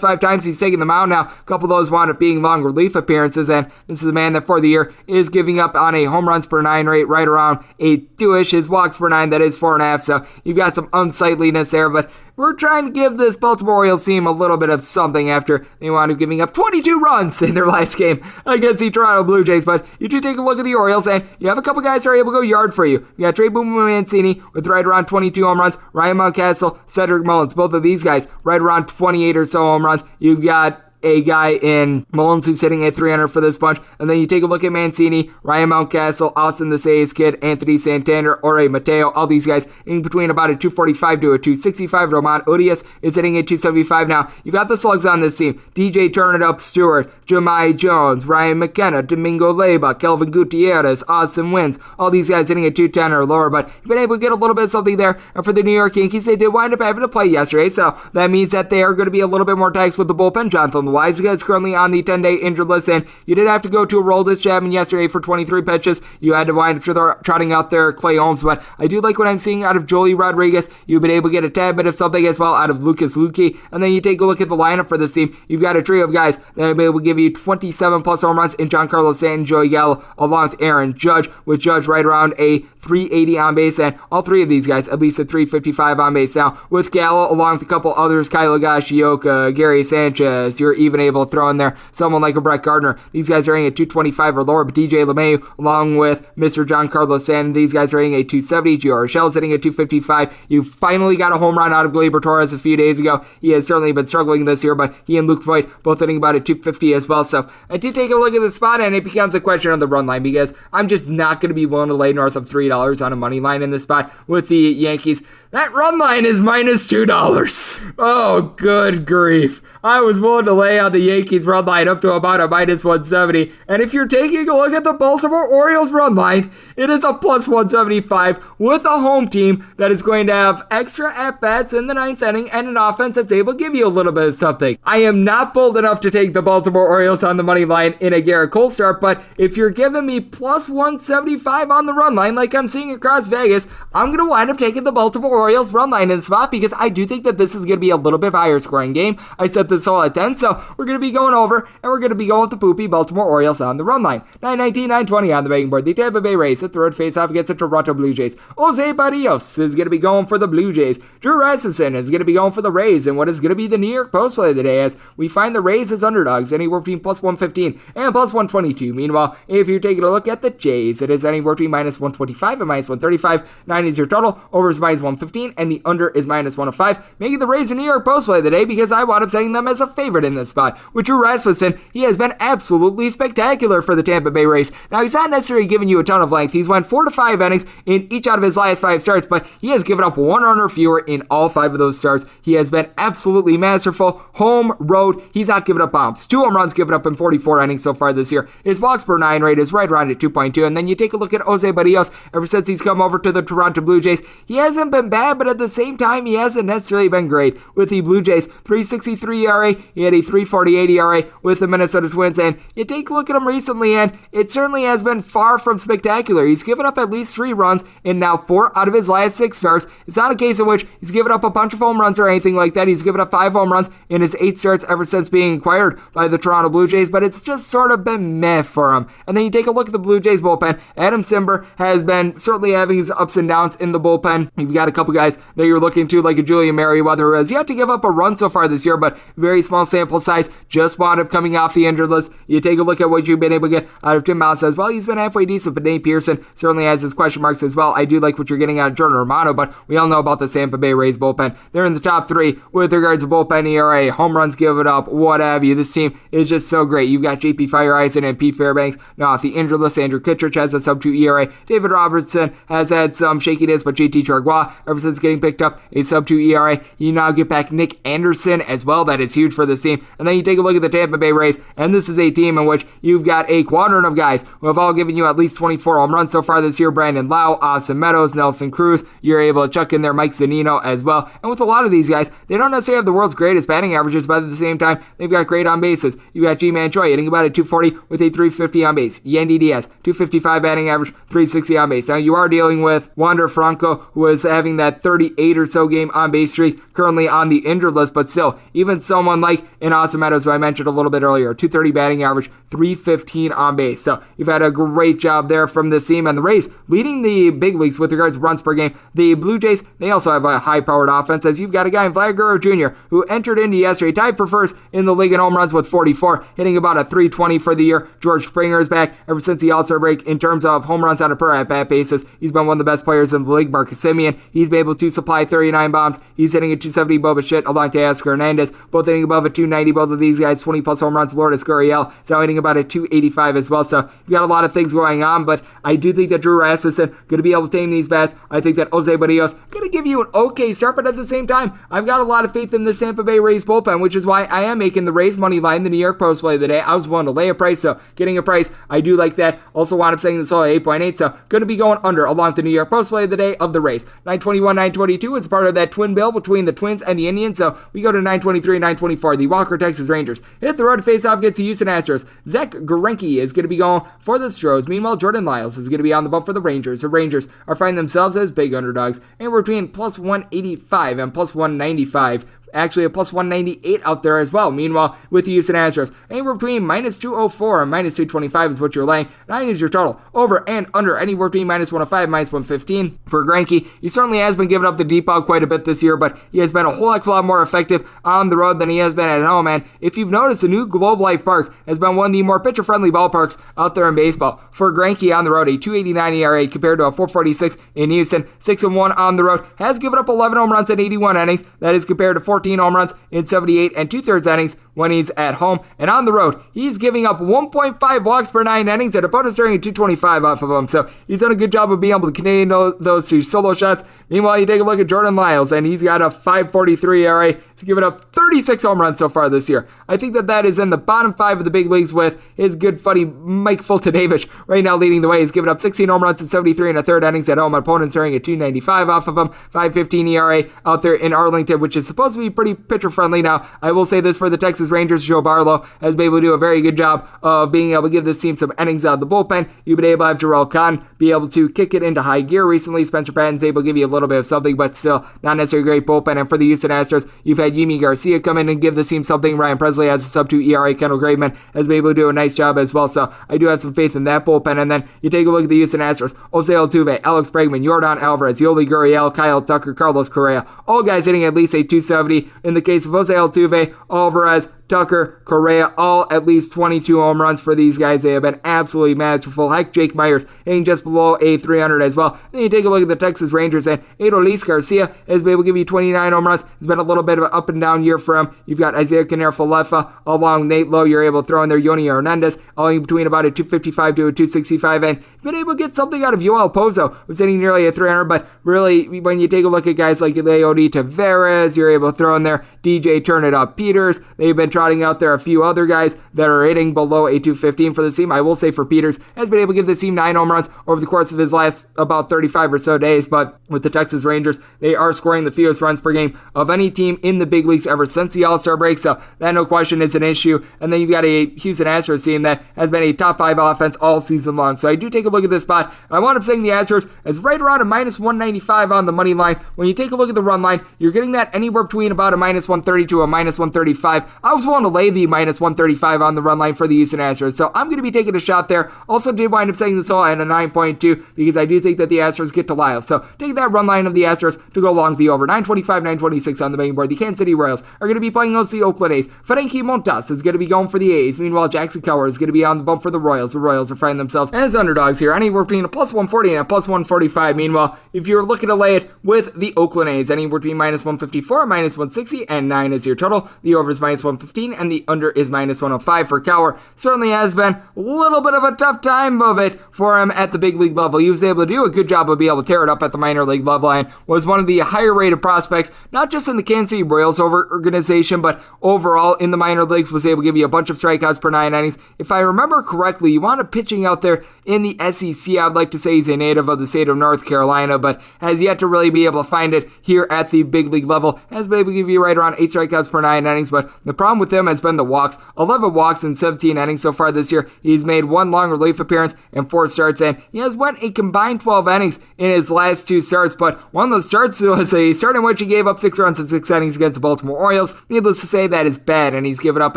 5 times he's taken them out. Now, a couple of those wound up being long relief appearances, and this is a man that for the year is giving up on a home runs per 9 rate right around a 2-ish. His walks per 9, that is 4.5. So you've got some unsightliness there, but we're trying to give this Baltimore Orioles team a little bit of something after they wound up giving up 22 runs in their last game against the Toronto Blue Jays. But you do take a look at the Orioles, and you have a couple guys that are able to go yard for you. You got Trey Boomer Mancini with right around 22 home runs, Ryan Mountcastle, Cedric Mullins, both of these guys right around 28 or so home runs. You've got a guy in Mullins who's hitting at 300 for this bunch. And then you take a look at Mancini, Ryan Mountcastle, Austin the Sayes Kid, Anthony Santander, Ore Mateo, all these guys in between about a 245 to a 265. Roman Urias is hitting at 275 now. You've got the slugs on this team. DJ Turn It Up Stewart, Jahmai Jones, Ryan McKenna, Domingo Leyba, Kelvin Gutierrez, Austin Wins, all these guys hitting at 210 or lower, but you've been able to get a little bit of something there. And for the New York Yankees, they did wind up having to play yesterday, so that means that they are going to be a little bit more taxed with the bullpen. Jonathan Loaisiga is currently on the 10-day injured list, and you did have to go to a Aroldis Chapman yesterday for 23 pitches. You had to wind up trotting out there Clay Holmes, but I do like what I'm seeing out of Joely Rodriguez. You've been able to get a tad bit of something as well out of Lucas Luque, and then you take a look at the lineup for this team. You've got a trio of guys that will be able to give you 27 plus home runs in Giancarlo Stanton, Joey Gallo, along with Aaron Judge, with Judge right around a 380 on base, and all 3 of these guys at least a 355 on base. Now, with Gallo, along with a couple others, Kyle Higashioka, Gary Sanchez, you're even able to throw in there someone like a Brett Gardner. These guys are hitting at 225 or lower, but DJ LeMahieu, along with Mr. Giancarlo Stanton, these guys are hitting at 270. Gio Urshela's hitting at 255. You finally got a home run out of Gleyber Torres a few days ago. He has certainly been struggling this year, but he and Luke Voigt both hitting about a 250 as well. So I did take a look at the spot, and it becomes a question on the run line, because I'm just not going to be willing to lay north of $3 on a money line in this spot with the Yankees. That run line is minus $2. Oh, good grief. I was willing to lay on the Yankees run line up to about a minus 170. And if you're taking a look at the Baltimore Orioles run line, it is a plus 175 with a home team that is going to have extra at-bats in the 9th inning and an offense that's able to give you a little bit of something. I am not bold enough to take the Baltimore Orioles on the money line in a Garrett Cole start, but if you're giving me plus 175 on the run line like I'm seeing across Vegas, I'm going to wind up taking the Baltimore Orioles run line in the spot, because I do think that this is going to be a little bit higher scoring game. I set this all at 10, so we're going to be going over, and we're going to be going with the poopy Baltimore Orioles on the run line. 919, 920 on the betting board. The Tampa Bay Rays at third face-off against the Toronto Blue Jays. Jose Barrios is going to be going for the Blue Jays. Drew Rasmussen is going to be going for the Rays, and what is going to be the New York Post play of the day, as we find the Rays as underdogs, anywhere between plus 115 and plus 122. Meanwhile, if you're taking a look at the Jays, it is anywhere between minus 125 and minus 135. 9 is your total. Over is minus 115, and the under is minus 105, making the Rays a New York Post play of the day, because I wound up setting them as a favorite in this spot. With Drew Rasmussen, he has been absolutely spectacular for the Tampa Bay Rays. Now, he's not necessarily giving you a ton of length. He's won 4 to 5 innings in each out of his last 5 starts, but he has given up 1 run or fewer in all 5 of those starts. He has been absolutely masterful. Home, road, he's not given up bombs. 2 home runs given up in 44 innings so far this year. His walks per 9 rate is right around at 2.2, and then you take a look at Jose Barrios. Ever since he's come over to the Toronto Blue Jays, he hasn't been bad, but at the same time, he hasn't necessarily been great. With the Blue Jays, 3.63 ERA, he had a 3.48 ERA with the Minnesota Twins, and you take a look at him recently, and it certainly has been far from spectacular. He's given up at least 3 runs in now 4 out of his last 6 starts. It's not a case in which he's given up a bunch of home runs or anything like that. He's given up 5 home runs in his 8 starts ever since being acquired by the Toronto Blue Jays, but it's just sort of been meh for him. And then you take a look at the Blue Jays bullpen. Adam Simber has been certainly having his ups and downs in the bullpen. You've got a couple guys that you're looking to, like a Julian Merriweather, who has yet to give up a run so far this year, but very small sample size, just wound up coming off the injured list. You take a look at what you've been able to get out of Tim Massa as well. He's been halfway decent, but Nate Pearson certainly has his question marks as well. I do like what you're getting out of Jordan Romano, but we all know about the Tampa Bay Rays bullpen. They're in the top 3 with regards to bullpen ERA, home runs given up, what have you. This team is just so great. You've got JP Fireeisen and Pete Fairbanks. Now off the injured list, Andrew Kittredge has a sub 2 ERA. David Robertson has had some shakiness, but JT Chargois, ever since getting picked up, a sub-2 ERA. You now get back Nick Anderson as well. That is huge for this team. And then you take a look at the Tampa Bay Rays, and this is a team in which you've got a quadrant of guys who have all given you at least 24 home runs so far this year. Brandon Lau, Austin Meadows, Nelson Cruz. You're able to chuck in there Mike Zunino as well. And with a lot of these guys, they don't necessarily have the world's greatest batting averages, but at the same time, they've got great on bases. You got G-Man Choi hitting about a 240 with a 350 on base. Yandy Diaz, 255 batting average, 360 on base. Now you are dealing with Wander Franco, who is having that 38 or so game on base streak, currently on the injured list, but still, even someone like in Austin Meadows, who I mentioned a little bit earlier, 230 batting average, 315 on base. So you've had a great job there from this team, and the Rays leading the big leagues with regards to runs per game. The Blue Jays, they also have a high-powered offense, as you've got a guy in Vlad Guerrero Jr., who entered into yesterday, tied for first in the league in home runs with 44, hitting about a 320 for the year. George Springer is back ever since the All-Star break in terms of home runs on a per at-bat basis. He's been one of the best players in the league. Marcus Semien, he's been able to supply 39 bombs. He's hitting a 270 Boba Shit along to Oscar Hernandez, both hitting above a 290. Both of these guys, 20-plus home runs. Lourdes Gurriel, so hitting about a 285 as well. So you've got a lot of things going on, but I do think that Drew Rasmussen going to be able to tame these bats. I think that Jose Barrios going to give you an okay start, but at the same time, I've got a lot of faith in the Tampa Bay Rays bullpen, which is why I am making the Rays money line the New York Post play of the day. I was willing to lay a price, so getting a price, I do like that. Also wound up saying this all at 8.8, so going to be going under along the New York Post play of the day of the Rays. 921, 922 is part of that twin bill between the Twins and the Indians, so we go to 923, 924. The Walker Texas Rangers hit the road to face off against the Houston Astros. Zach Greinke is going to be going for the Astros. Meanwhile, Jordan Lyles is going to be on the bump for the Rangers. The Rangers are finding themselves as big underdogs, and we're between plus 185 and plus 195. Actually, a plus 198 out there as well. Meanwhile, with the Houston Astros, anywhere between minus 204 and minus 225 is what you're laying. 9 is your total. Over and under, anywhere between minus 105 and minus 115. For Greinke, he certainly has been giving up the deep ball quite a bit this year, but he has been a whole heck of a lot more effective on the road than he has been at home. And if you've noticed, the new Globe Life Park has been one of the more pitcher-friendly ballparks out there in baseball. For Greinke on the road, a 2.89 ERA compared to a 4.46 in Houston. 6-1 on the road. Has given up 11 home runs in 81 innings. That is compared to 14 home runs in 78 and 2/3 innings when he's at home. And on the road, he's giving up 1.5 walks per 9 innings and opponents throwing 225 off of him. So he's done a good job of being able to contain those two solo shots. Meanwhile, you take a look at Jordan Lyles, and he's got a 5.43 ERA. He's given up 36 home runs so far this year. I think that is in the bottom 5 of the big leagues, with his good buddy Mike Fultonavich right now leading the way. He's given up 16 home runs in 73 and a third innings at home. Opponents throwing at 295 off of him. 5.15 ERA out there in Arlington, which is supposed to be pretty pitcher friendly. Now, I will say this for the Texas Rangers, Joe Barlow has been able to do a very good job of being able to give this team some innings out of the bullpen. You've been able to have Jarrell Cotton be able to kick it into high gear recently. Spencer Patton's able to give you a little bit of something, but still not necessarily a great bullpen. And for the Houston Astros, you've had Yimi Garcia come in and give this team something. Ryan Presley has a sub-2 ERA. Kendall Graveman has been able to do a nice job as well. So I do have some faith in that bullpen. And then you take a look at the Houston Astros. Jose Altuve, Alex Bregman, Yordan Alvarez, Yoli Gurriel, Kyle Tucker, Carlos Correa. All guys hitting at least a 270. In the case of Jose Altuve, Alvarez, Tucker, Correa, all at least 22 home runs for these guys. They have been absolutely masterful. Heck, Jake Myers hitting just below a 300 as well. Then you take a look at the Texas Rangers, and Adolis Garcia has been able to give you 29 home runs. It's been a little bit of an up and down year for him. You've got Isaiah Canero-Falefa along Nate Lowe. You're able to throw in there Yoni Hernandez, all in between about a 255 to a 265, and you've been able to get something out of Yoel Pozo, who's hitting nearly a 300. But really, when you take a look at guys like Leody Taveras, you're able to throw in there DJ Turn It Up Peters. They've been trotting out there a few other guys that are hitting below a 215 for the team. I will say for Peters, has been able to give the team 9 home runs over the course of his last about 35 or so days. But with the Texas Rangers, they are scoring the fewest runs per game of any team in the big leagues ever since the All-Star break. So that, no question, is an issue. And then you've got a Houston Astros team that has been a top 5 offense all season long. So I do take a look at this spot. I wound up saying the Astros is right around a minus 195 on the money line. When you take a look at the run line, you're getting that anywhere between about a minus 130 to a minus 135. I was willing to lay the minus 135 on the run line for the Houston Astros. So I'm going to be taking a shot there. Also did wind up saying this all at a 9.2 because I do think that the Astros get to Lyles. So take that run line of the Astros to go along the over. 925, 926 on the betting board. The Kansas City Royals are going to be playing against the Oakland A's. Frankie Montas is going to be going for the A's. Meanwhile, Jackson Keller is going to be on the bump for the Royals. The Royals are finding themselves as underdogs here, anywhere between a plus 140 and a plus 145. Meanwhile, if you're looking to lay it with the Oakland A's, anywhere between minus 154 and minus 160, and 9 is your total. The over is minus 150. 215, and the under is minus 105 for Cowher. Certainly has been a little bit of a tough time of it for him at the big league level. He was able to do a good job of being able to tear it up at the minor league level and was one of the higher rated prospects, not just in the Kansas City Royals organization, but overall in the minor leagues, was able to give you a bunch of strikeouts per 9 innings. If I remember correctly, you want a pitching out there in the SEC. I'd like to say he's a native of the state of North Carolina, but has yet to really be able to find it here at the big league level. Has been able to give you right around 8 strikeouts per 9 innings, but the problem with him has been the walks. 11 walks in 17 innings so far this year. He's made 1 long relief appearance and 4 starts, and he has went a combined 12 innings in his last 2 starts, but one of those starts was a start in which he gave up 6 runs in 6 innings against the Baltimore Orioles. Needless to say, that is bad, and he's given up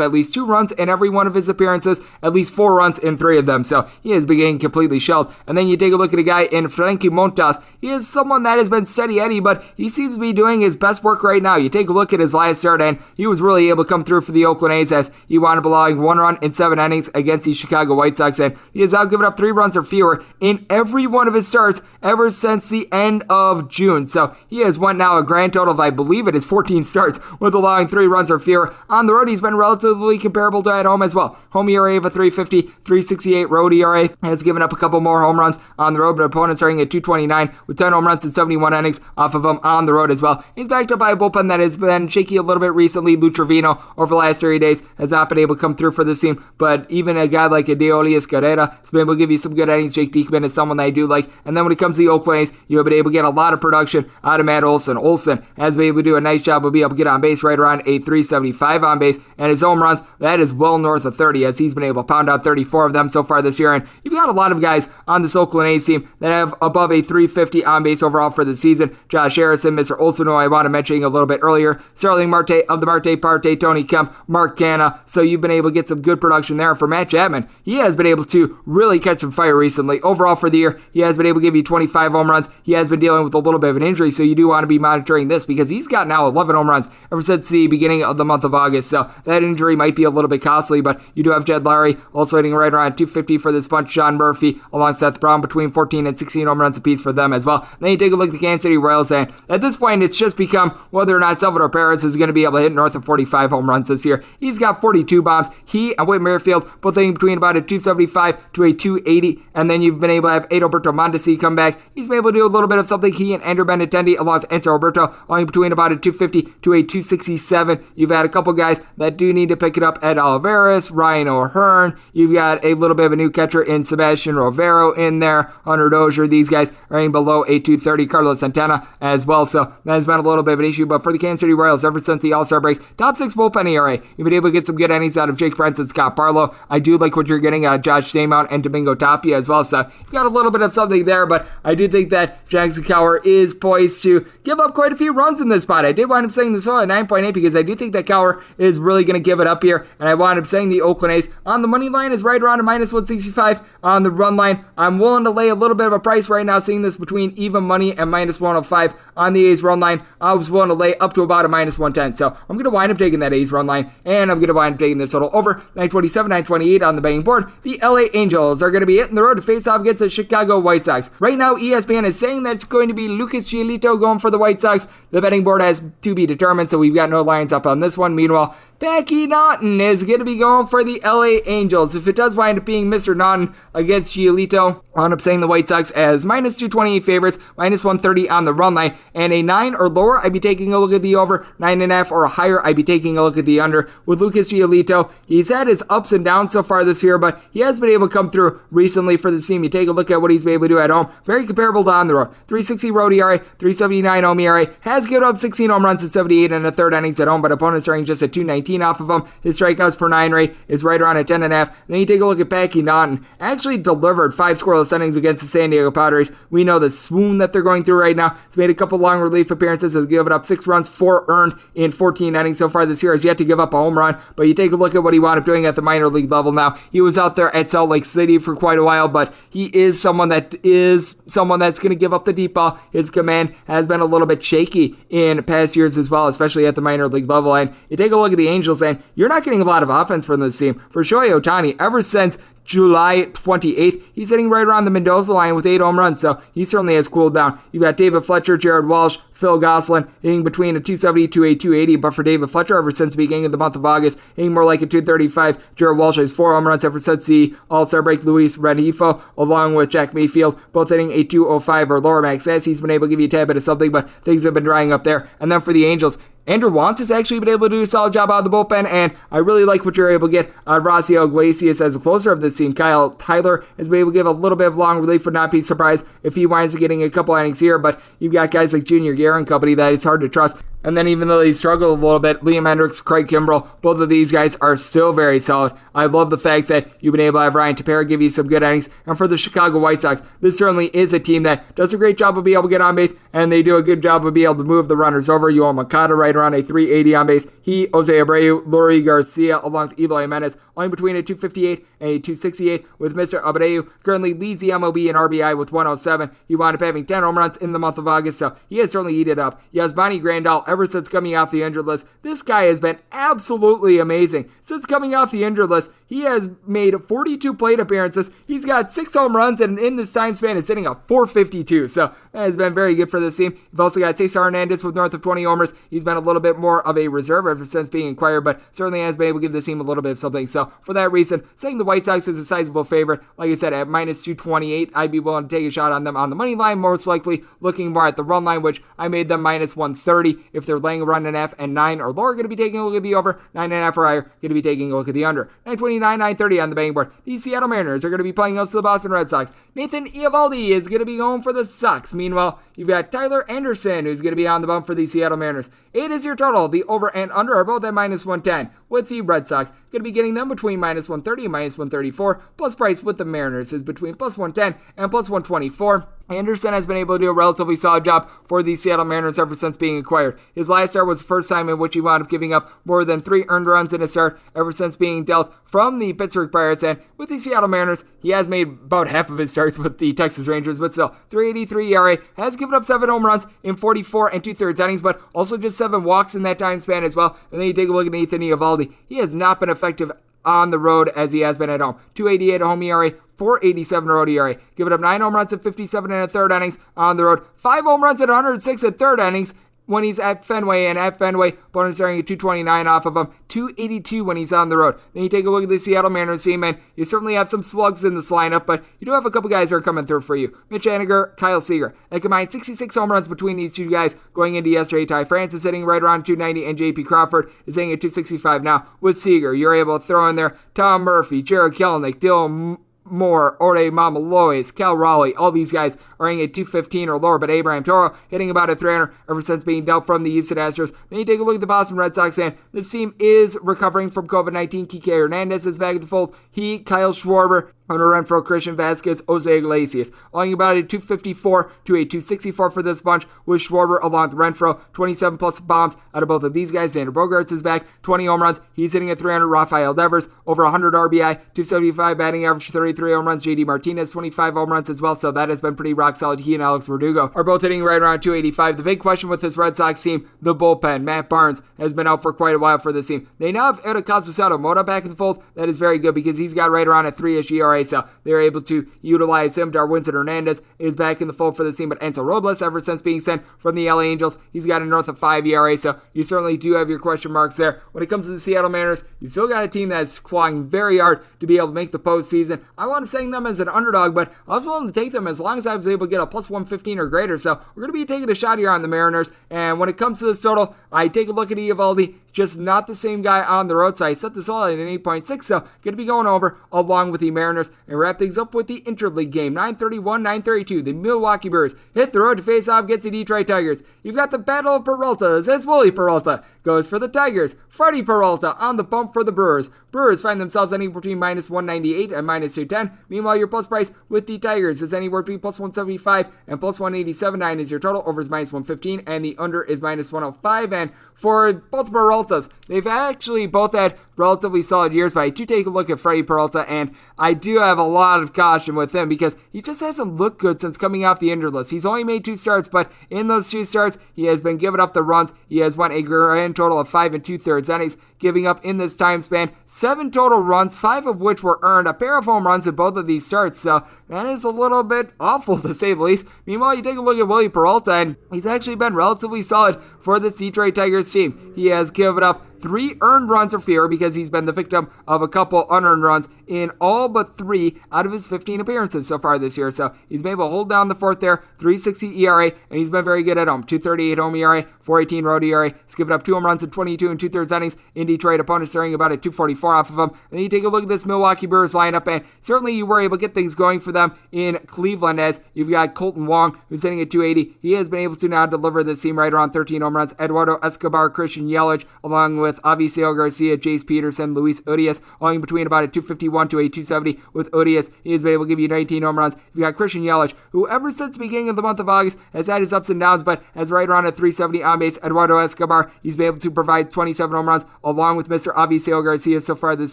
at least 2 runs in every one of his appearances, at least 4 runs in 3 of them, so he is beginning completely shelled. And then you take a look at a guy in Frankie Montas. He is someone that has been steady Eddie, but he seems to be doing his best work right now. You take a look at his last start, and he was really able to come through for the Oakland A's as he wound up allowing 1 run in 7 innings against the Chicago White Sox, and he has now given up 3 runs or fewer in every one of his starts ever since the end of June. So he has went now a grand total of, I believe it is 14 starts with allowing 3 runs or fewer. On the road, he's been relatively comparable to at home as well. Home ERA of a 3.50, 3.68 road ERA. Has given up a couple more home runs on the road, but opponents are hitting at 2.29 with 10 home runs in 71 innings off of him on the road as well. He's backed up by a bullpen that has been shaky a little bit recently. Lou Trevino over the last 30 days has not been able to come through for this team, but even a guy like Adeolius Carrera has been able to give you some good innings. Jake Diekman is someone that I do like. And then when it comes to the Oakland A's, you have been able to get a lot of production out of Matt Olson. Olson has been able to do a nice job of being able to get on base right around a 375 on base, and his home runs, that is well north of 30, as he's been able to pound out 34 of them so far this year. And you've got a lot of guys on this Oakland A's team that have above a 350 on base overall for the season. Josh Harrison, Mr. Olson, who I want to mention a little bit earlier, Starling Marte of the Marte Parte, Tony Kemp, Mark Canha. So you've been able to get some good production there. For Matt Chapman, he has been able to really catch some fire recently. Overall for the year, he has been able to give you 25 home runs. He has been dealing with a little bit of an injury, so you do want to be monitoring this because he's got now 11 home runs ever since the beginning of the month of August. So that injury might be a little bit costly, but you do have Jed Lowry also hitting right around 250 for this bunch. Sean Murphy along Seth Brown between 14 and 16 home runs apiece for them as well. And then you take a look at the Kansas City Royals, and at this point, it's just become whether or not Salvador Perez is going to be able to hit north of 45 home runs this year. He's got 42 bombs. He and Whit Merrifield both hitting between about a 275 to a 280, and then you've been able to have Adalberto Mondesi come back. He's been able to do a little bit of something. He and Andrew Benintendi along with Enzo Roberto only between about a 250 to a 267. You've had a couple guys that do need to pick it up. Ed Olivares, Ryan O'Hearn. You've got a little bit of a new catcher in Sebastian Rovero in there. Hunter Dozier. These guys are in below a 230. Carlos Santana as well. So that has been a little bit of an issue. But for the Kansas City Royals, ever since the All-Star break, top 6 bullpen ERA. You've been able to get some good innings out of Jake Brents and Scott Barlow. I do like what you're getting out of Josh Staymount and Domingo Tapia as well. So you've got a little bit of something there, but I do think that Jackson Cowher is poised to give up quite a few runs in this spot. I did wind up saying this at 9.8 because I do think that Cowher is really going to give it up here, and I wound up saying the Oakland A's on the money line is right around a minus 165. On the run line, I'm willing to lay a little bit of a price right now, seeing this between even money and minus 105 on the A's run line. I was willing to lay up to about a minus 110, so I'm going to wind up taking that A's run line, and I'm going to wind up taking this total over 927, 928 on the betting board. The LA Angels are going to be hitting the road to face off against the Chicago White Sox. Right now, ESPN is saying that it's going to be Lucas Giolito going for the White Sox. The betting board has to be determined, so we've got no lines up on this one. Meanwhile, Becky Naughton is going to be going for the LA Angels. If it does wind up being Mr. Naughton against Giolito, I'll end up saying the White Sox as minus 228 favorites, minus 130 on the run line, and a 9 or lower, I'd be taking a look at the over. 9.5 or higher, I'd be taking a look at the under. With Lucas Giolito, he's had his ups and downs so far this year, but he has been able to come through recently for the team. You take a look at what he's been able to do at home. Very comparable to on the road. 360 road ERA, 379 home ERA. Has given up 16 home runs in 78 and a third innings at home, but opponents are hitting just at 219 off of him. His strikeouts per 9 rate is right around at 10.5. Then you take a look at Becky Naughton. Actually delivered 5 scoreless innings against the San Diego Padres. We know the swoon that they're going through right now. He's made a couple long relief appearances. Has given up 6 runs, 4 earned in 14 innings so far this year. Has yet to give up a home run, but you take a look at what he wound up doing at the minor league level now. He was out there at Salt Lake City for quite a while, but he is someone that's going to give up the deep ball. His command has been a little bit shaky in past years as well, especially at the minor league level. And you take a look at the Angels, and you're not getting a lot of offense from this team. For Shohei Ohtani, ever since July 28th. He's hitting right around the Mendoza line with 8 home runs, so he certainly has cooled down. You've got David Fletcher, Jared Walsh, Phil Gosselin hitting between a 270 to a 280, but for David Fletcher, ever since the beginning of the month of August, hitting more like a 235. Jared Walsh has 4 home runs ever since the All-Star break. Luis Rengifo, along with Jack Mayfield, both hitting a 205 or lower max. As he's been able to give you a tad bit of something, but things have been drying up there. And then for the Angels, Andrew Wantz has actually been able to do a solid job out of the bullpen, and I really like what you're able to get out of Rossiel Iglesias as a closer of this team. Kyle Tyler has been able to give a little bit of long relief. Would not be surprised if he winds up getting a couple innings here, but you've got guys like Junior Guerra and company that it's hard to trust. And then even though they struggled a little bit, Liam Hendricks, Craig Kimbrell, both of these guys are still very solid. I love the fact that you've been able to have Ryan Tepera give you some good innings. And for the Chicago White Sox, this certainly is a team that does a great job of being able to get on base, and they do a good job of being able to move the runners over. Yoel Moncada right around a 380 on base. He, Jose Abreu, Leury Garcia, along with Eloy Jimenez, only between a 258 and a 268, with Mr. Abreu currently leads the MLB in RBI with 107. He wound up having 10 home runs in the month of August, so he has certainly eaten it up. Yasmani Grandal, ever since coming off the injured list, this guy has been absolutely amazing. Since coming off the injured list, he has made 42 plate appearances. He's got 6 home runs, and in this time span is hitting a 452, so that has been very good for this team. You've also got Cesar Hernandez with north of 20 homers. He's been a little bit more of a reserve ever since being acquired, but certainly has been able to give this team a little bit of something. So for that reason, saying the White Sox is a sizable favorite, like I said, at minus 228, I'd be willing to take a shot on them on the money line, most likely looking more at the run line, which I made them minus 130. If they're laying a run and a half, and 9 or lower, going to be taking a look at the over. 9.5 or higher, going to be taking a look at the under. 929, 930 on the betting board. The Seattle Mariners are going to be playing host to the Boston Red Sox. Nathan Eovaldi is going to be going for the Sox. Meanwhile, you've got Tyler Anderson, who's going to be on the bump for the Seattle Mariners. 8 is your total. The over and under are both at minus 110, with the Red Sox going to be getting them between minus 130 and minus 134. Plus price with the Mariners is between plus 110 and plus 124. Anderson has been able to do a relatively solid job for the Seattle Mariners ever since being acquired. His last start was the first time in which he wound up giving up more than 3 earned runs in a start ever since being dealt from the Pittsburgh Pirates. And with the Seattle Mariners, he has made about half of his starts with the Texas Rangers, but still, 3.83 ERA, has given up 7 home runs in 44 and 2/3 innings, but also just 7 walks in that time span as well. And then you take a look at Nathan Eovaldi. He has not been effective on the road as he has been at home. 2.88 home ERA, 4.87 road ERA. Giving up 9 home runs at 57 and a third innings on the road. 5 home runs at 106 at third innings when he's at Fenway, and at Fenway, opponents starting at 229 off of him, 282 when he's on the road. Then you take a look at the Seattle Mariners team, and you certainly have some slugs in this lineup, but you do have a couple guys that are coming through for you. Mitch Haniger, Kyle Seager. They combined 66 home runs between these two guys going into yesterday. Ty France is hitting right around 290, and J.P. Crawford is hitting at 265 now. With Seager, you're able to throw in there Tom Murphy, Jared Kelenic, Dylan Moore, Orde Mamalois, Cal Raleigh, all these guys are hitting at 215 or lower, but Abraham Toro hitting about a 300 ever since being dealt from the Houston Astros. Then you take a look at the Boston Red Sox, and this team is recovering from COVID-19. Kike Hernandez is back in the fold. He, Kyle Schwarber, Hunter Renfroe, Christian Vasquez, Jose Iglesias. Only about a 254 to a 264 for this bunch, with Schwarber along with Renfroe. 27 plus bombs out of both of these guys. Xander Bogaerts is back, 20 home runs. He's hitting at 300. Rafael Devers, over 100 RBI, 275 batting average, 33 home runs. JD Martinez, 25 home runs as well, so that has been pretty rock solid. He and Alex Verdugo are both hitting right around 285. The big question with this Red Sox team, the bullpen. Matt Barnes has been out for quite a while for this team. They now have Erikazu Sadamoto back in the fold. That is very good because he's got right around a 3-ish ERA, so they're able to utilize him. Darwinzon Hernandez is back in the fold for this team, but Ansel Robles, ever since being sent from the LA Angels, he's got a north of 5 ERA, so you certainly do have your question marks there. When it comes to the Seattle Mariners, you've still got a team that's clawing very hard to be able to make the postseason. I wound up saying them as an underdog, but I was willing to take them as long as I was able to get a plus 115 or greater, so we're going to be taking a shot here on the Mariners. And when it comes to this total, I take a look at Eovaldi, just not the same guy on the road, so I set this all at an 8.6, so going to be going over along with the Mariners, and wrap things up with the interleague game. 9:31, 9:32. The Milwaukee Brewers hit the road to face off against the Detroit Tigers. You've got the Battle of Peraltas as Willie Peralta goes for the Tigers. Freddie Peralta on the bump for the Brewers. Brewers find themselves anywhere between minus 198 and minus 210. Meanwhile, your plus price with the Tigers is anywhere between plus 175 and plus 187. 9 is your total. Over is minus 115, and the under is minus 105. And for both Peraltas, they've actually both had relatively solid years, but I do take a look at Freddie Peralta, and I do have a lot of caution with him because he just hasn't looked good since coming off the injured list. He's only made 2 starts, but in those 2 starts, he has been giving up the runs. He has won a grand total of 5 and 2/3 innings, giving up in this time span 7 total runs, 5 of which were earned, a pair of home runs in both of these starts, so that is a little bit awful to say the least. Meanwhile, you take a look at Willie Peralta, and he's actually been relatively solid for this Detroit Tigers team. He has given up 3 earned runs or fewer because he's been the victim of a couple unearned runs in all but 3 out of his 15 appearances so far this year. So he's been able to hold down the fort there, 3.60 ERA, and he's been very good at home. 2.38 home ERA, 4.18 road ERA. He's given up 2 home runs in 22 and 2/3 innings in Detroit. Opponents throwing about a 2.44 off of him. And then you take a look at this Milwaukee Brewers lineup, and certainly you were able to get things going for them in Cleveland, as you've got Colton Wong, who's hitting at 280. He has been able to now deliver this team right around 13 home runs. Eduardo Escobar, Christian Yelich, along with Avisail Garcia, Jace Peterson, Luis Urias, all in between about a 251 to a 270 with Urias. He has been able to give you 19 home runs. You've got Christian Yelich, who ever since the beginning of the month of August has had his ups and downs, but has right around a 370 on base. Eduardo Escobar, he's been able to provide 27 home runs, along with Mr. Avisail Garcia so far this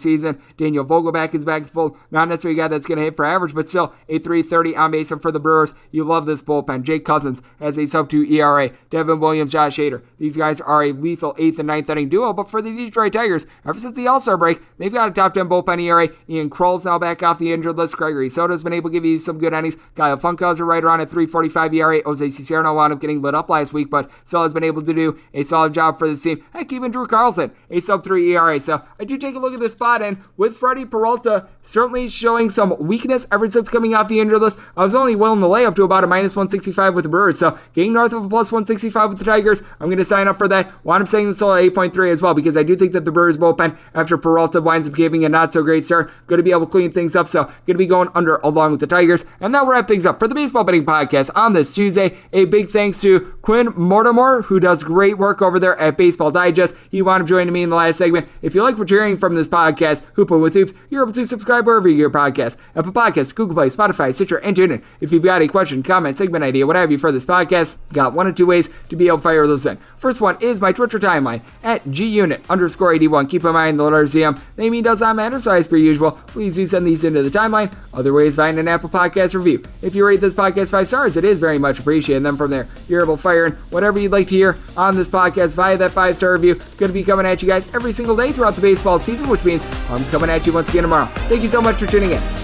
season. Daniel Vogelbach is back in full. Not necessarily a guy that's going to hit for average, but still a 330 on base. And for the Brewers, you love this bullpen. Jake Cousins has a sub-2 ERA. Devin Williams, Josh Hader. These guys are a lethal 8th and 9th inning duo, but for the Detroit Tigers, ever since the All-Star break, they've got a top 10 bullpen ERA. Ian Kroll's now back off the injured list. Gregory Soto's been able to give you some good innings. Kyle Funkhauser right around a 3.45 ERA. Jose Cicero wound up getting lit up last week, but still has been able to do a solid job for this team. Heck, even Drew Carlson, a sub-3 ERA. So I do take a look at this spot, and with Freddie Peralta certainly showing some weakness ever since coming off the injured list, I was only willing to lay up to about a minus 165 with the Brewers. So getting north of a plus 165 with the Tigers, I'm going to sign up for that. Wound up saying this all at 8.3 as well, because I do think that the Brewers bullpen, after Peralta winds up giving a not so great start, going to be able to clean things up. So going to be going under along with the Tigers. And that will wrap things up for the Baseball Betting Podcast on this Tuesday. A big thanks to Quinn Mortimore, who does great work over there at Baseball Digest. He wound up joining me in the last segment. If you like what you're hearing from this podcast, Hooper with Hoops, you're able to subscribe wherever you get your podcasts. Apple Podcasts, Google Play, Spotify, Stitcher, and TuneIn. If you've got a question, comment, segment idea, what have you for this podcast, got 1 or 2 ways to be able to fire those in. First one is my Twitter timeline at gunit_81. Keep in mind the letter ZM. Naming does not matter, so as per usual, please do send these into the timeline. Other ways, find an Apple Podcast review. If you rate this podcast 5 stars, it is very much appreciated. And then from there, you're able to fire in whatever you'd like to hear on this podcast via that 5-star review. Going to be coming at you guys every single day throughout the baseball season, which means I'm coming at you once again tomorrow. Thank you so much for tuning in.